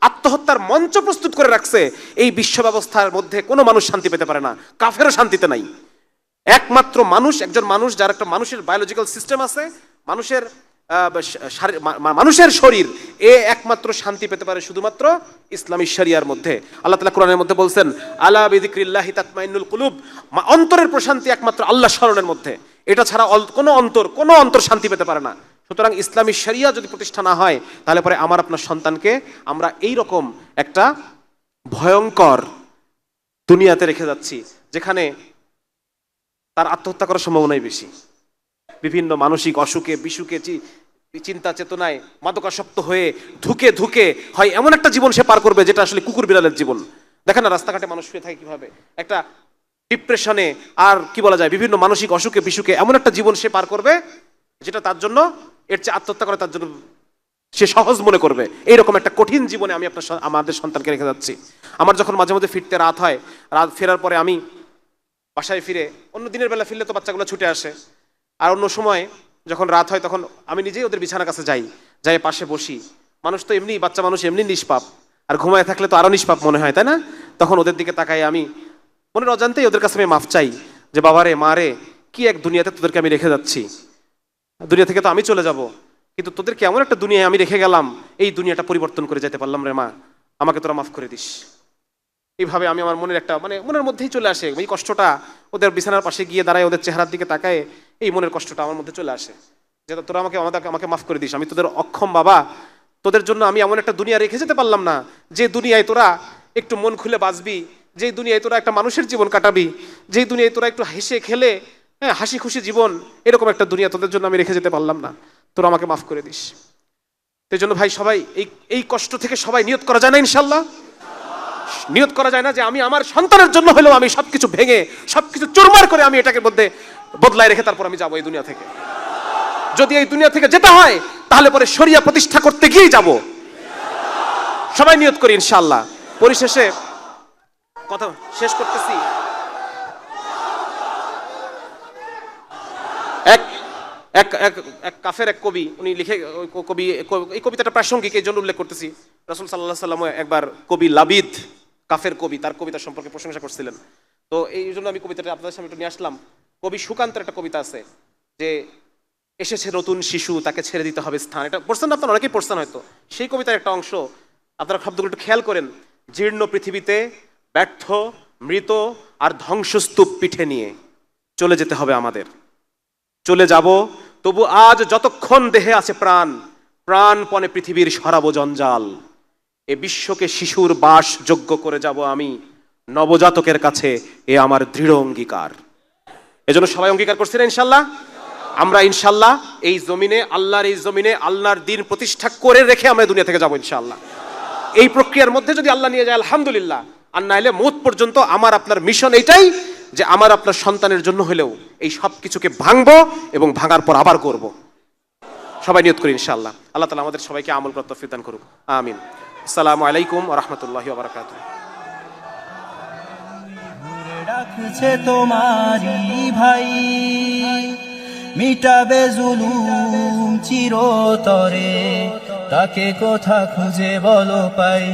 আত্মহত্যার মঞ্চ প্রস্তুত করে রাখছে, এই বিশ্ব ব্যবস্থার মধ্যে কোনো মানুষ শান্তি পেতে পারে না, কাফেরও শান্তিতে নাই। একমাত্র মানুষ, একজন মানুষ যার একটা মানুষের বায়োলজিক্যাল সিস্টেম আছে, মানুষের মানুষের শরীর, এ একমাত্র শান্তি পেতে পারে শুধুমাত্র ইসলামী শরিয়ার মধ্যে। আল্লাহ তাআলা কোরআনের মধ্যে বলছেন, আলা বিযিকরিল্লাহি তাতমাইন্নুল কুলুব, অন্তরের প্রশান্তি একমাত্র আল্লাহ স্মরণের মধ্যে। এটা ছাড়া কোনো অন্তর শান্তি পেতে পারে না। সুতরাং ইসলামী শরিয়া যদি প্রতিষ্ঠা না হয়, তাহলে পরে আমার আপনার সন্তানকে আমরা এই রকম একটা ভয়ঙ্কর দুনিয়াতে রেখে যাচ্ছি, যেখানে তার আত্মহত্যা করার সম্ভাবনাই বেশি। বিভিন্ন মানসিক অসুখে, বিসুখে, চিন্তা চেতনায় মাদকাসক্ত হয়ে ধুকে ধুকে হয় এমন একটা জীবন সে পার করবে যেটা আসলে কুকুর বিড়ালের জীবন। দেখেন না রাস্তাঘাটে মানুষ শুয়ে থাকে কিভাবে, একটা ডিপ্রেশনে, আর কি বলা যায়, বিভিন্ন মানসিক অসুখে বিসুখে এমন একটা জীবন সে পার করবে যেটা তার জন্য, এর চেয়ে আত্মহত্যা করে তার জন্য সে সহজ মনে করবে। এইরকম একটা কঠিন জীবনে আমি আমাদের সন্তানকে রেখে যাচ্ছি। আমার যখন মাঝে মধ্যে ফিরতে রাত হয়, রাত ফেরার পরে আমি বাসায় ফিরে, অন্য দিনের বেলা ফিরলে তো বাচ্চাগুলো ছুটে আসে, আর অন্য সময় যখন রাত হয় তখন আমি নিজেই ওদের বিছানার কাছে যাই পাশে বসি। মানুষ তো এমনি, বাচ্চা মানুষ এমনি নিষ্পাপ, আর ঘুমায় থাকলে তো আরো নিষ্পাপ মনে হয়, তাই না? তখন ওদের দিকে তাকাই আমি, মনের অজান্তেই ওদের কাছে আমি মাফ চাই যে বাবারে মারে, কি এক দুনিয়াতে তোদেরকে আমি রেখে যাচ্ছি, দুনিয়া থেকে তো আমি চলে যাব, কিন্তু তোদেরকে এমন একটা দুনিয়ায় আমি রেখে গেলাম, এই দুনিয়াটা পরিবর্তন করে যেতে পারলাম রে মা, আমাকে তোরা মাফ করে দিস। এইভাবে আমি আমার মনের একটা মনের মধ্যেই চলে আসে এই কষ্টটা, ওদের বিছানার পাশে গিয়ে দাঁড়ায় ওদের চেহারার দিকে তাকায়, এই মনের কষ্টটা আমার মধ্যে চলে আসে যে তোরা আমাকে মাফ করে দিস, আমি তোদের অক্ষম বাবা, তোদের জন্য আমি এমন একটা দুনিয়া রেখে যেতে পারলাম না, যে দুনিয়ায় তোরা একটু মন খুলে বাঁচবি, যেই দুনিয়ায় তোরা একটা মানুষের জীবন কাটাবি, যেই দুনিয়ায় তোরা একটু হেসে খেলে, হ্যাঁ, হাসি খুশি জীবন, এরকম একটা দুনিয়া তোদের জন্য আমি রেখে যেতে পারলাম না, তোরা আমাকে মাফ করে দিস। সেই জন্য ভাই সবাই এই কষ্ট থেকে সবাই নিয়ত করা যায় না ইনশাল্লাহ? নিয়ত করা যায় না যে আমি আমার সন্তানের জন্য হলেও আমি সবকিছু ভেঙে, সবকিছু চুরমার করে আমি এটাকে মধ্যে বদলায় রেখে তারপর আমি যাবো এই দুনিয়া থেকে। যদি এই দুনিয়া থেকে যেতে হয় তাহলে পরে শরিয়া প্রতিষ্ঠা করতে গিয়েই যাব। সবাই নিয়ত করি ইনশাআল্লাহ। পরিশেষে কথা শেষ করতেছি, এক কাফের এক কবি, উনি লিখে, কবি, এই কবিতাটা প্রাসঙ্গিক এই জন্য উল্লেখ করতেছি। রাসূল সাল্লাল্লাহু আলাইহি ওয়াসাল্লাম একবার কবি লাবিদ, কাফের কবি, তার কবিতা সম্পর্কে প্রশংসা করছিলেন। তো এই জন্য আমি কবিতাটা আপনাদের সামনে একটু নিয়ে আসলাম। কবি সুকান্তের একটা কবিতা আছে যে এসেছে নতুন শিশু, তাকে ছেড়ে দিতে হবে স্থান। এটা পড়ছেন না আপনারা, অনেকেই পড়ছেন হয়তো। সেই কবিতার একটা অংশ আপনারা শব্দগুলো একটু খেয়াল করেন। জীর্ণ পৃথিবীতে ব্যর্থ, মৃত আর ধ্বংসস্তূপ পিঠে নিয়ে চলে যেতে হবে আমাদের। চলে যাব তবু আজ যতক্ষণ দেহে আছে প্রাণ, প্রাণপণে পৃথিবীর সরাবো জঞ্জাল। এ বিশ্বকে শিশুর বাস যোগ্য করে যাব আমি, নবজাতকের কাছে এ আমার দৃঢ় অঙ্গীকার। এজন্য সবাই অঙ্গীকার করছি না ইনশাল্লাহ? আমরা ইনশাল্লাহ এই জমিনে, আল্লাহর এই জমিনে আল্লাহর দ্বীন প্রতিষ্ঠা করে রেখে আমরা দুনিয়া থেকে যাবো ইনশাল্লাহ। এই প্রক্রিয়ার মধ্যে যদি আল্লাহ নিয়ে যায় আলহামদুলিল্লাহ, আর নাইলে মওত পর্যন্ত আমার আপনার মিশন এইটাই যে আমার আপনার সন্তানের জন্য হলেও এই সব কিছুকে ভাঙবো এবং ভাঙার পর আবার করব। সবাই নিয়ত করি ইনশাআল্লাহ। আল্লাহ তাআলা আমাদের সবাইকে আমল করার তৌফিক দান করুক, আমিন। আসসালামু আলাইকুম ওয়া রাহমাতুল্লাহি ওয়া বারাকাতুহু। ডাকছে তোমারি ভাই, মিটাবে জুলুম চিরতরে, তাকে কোথা খুঁজে বলো পাই।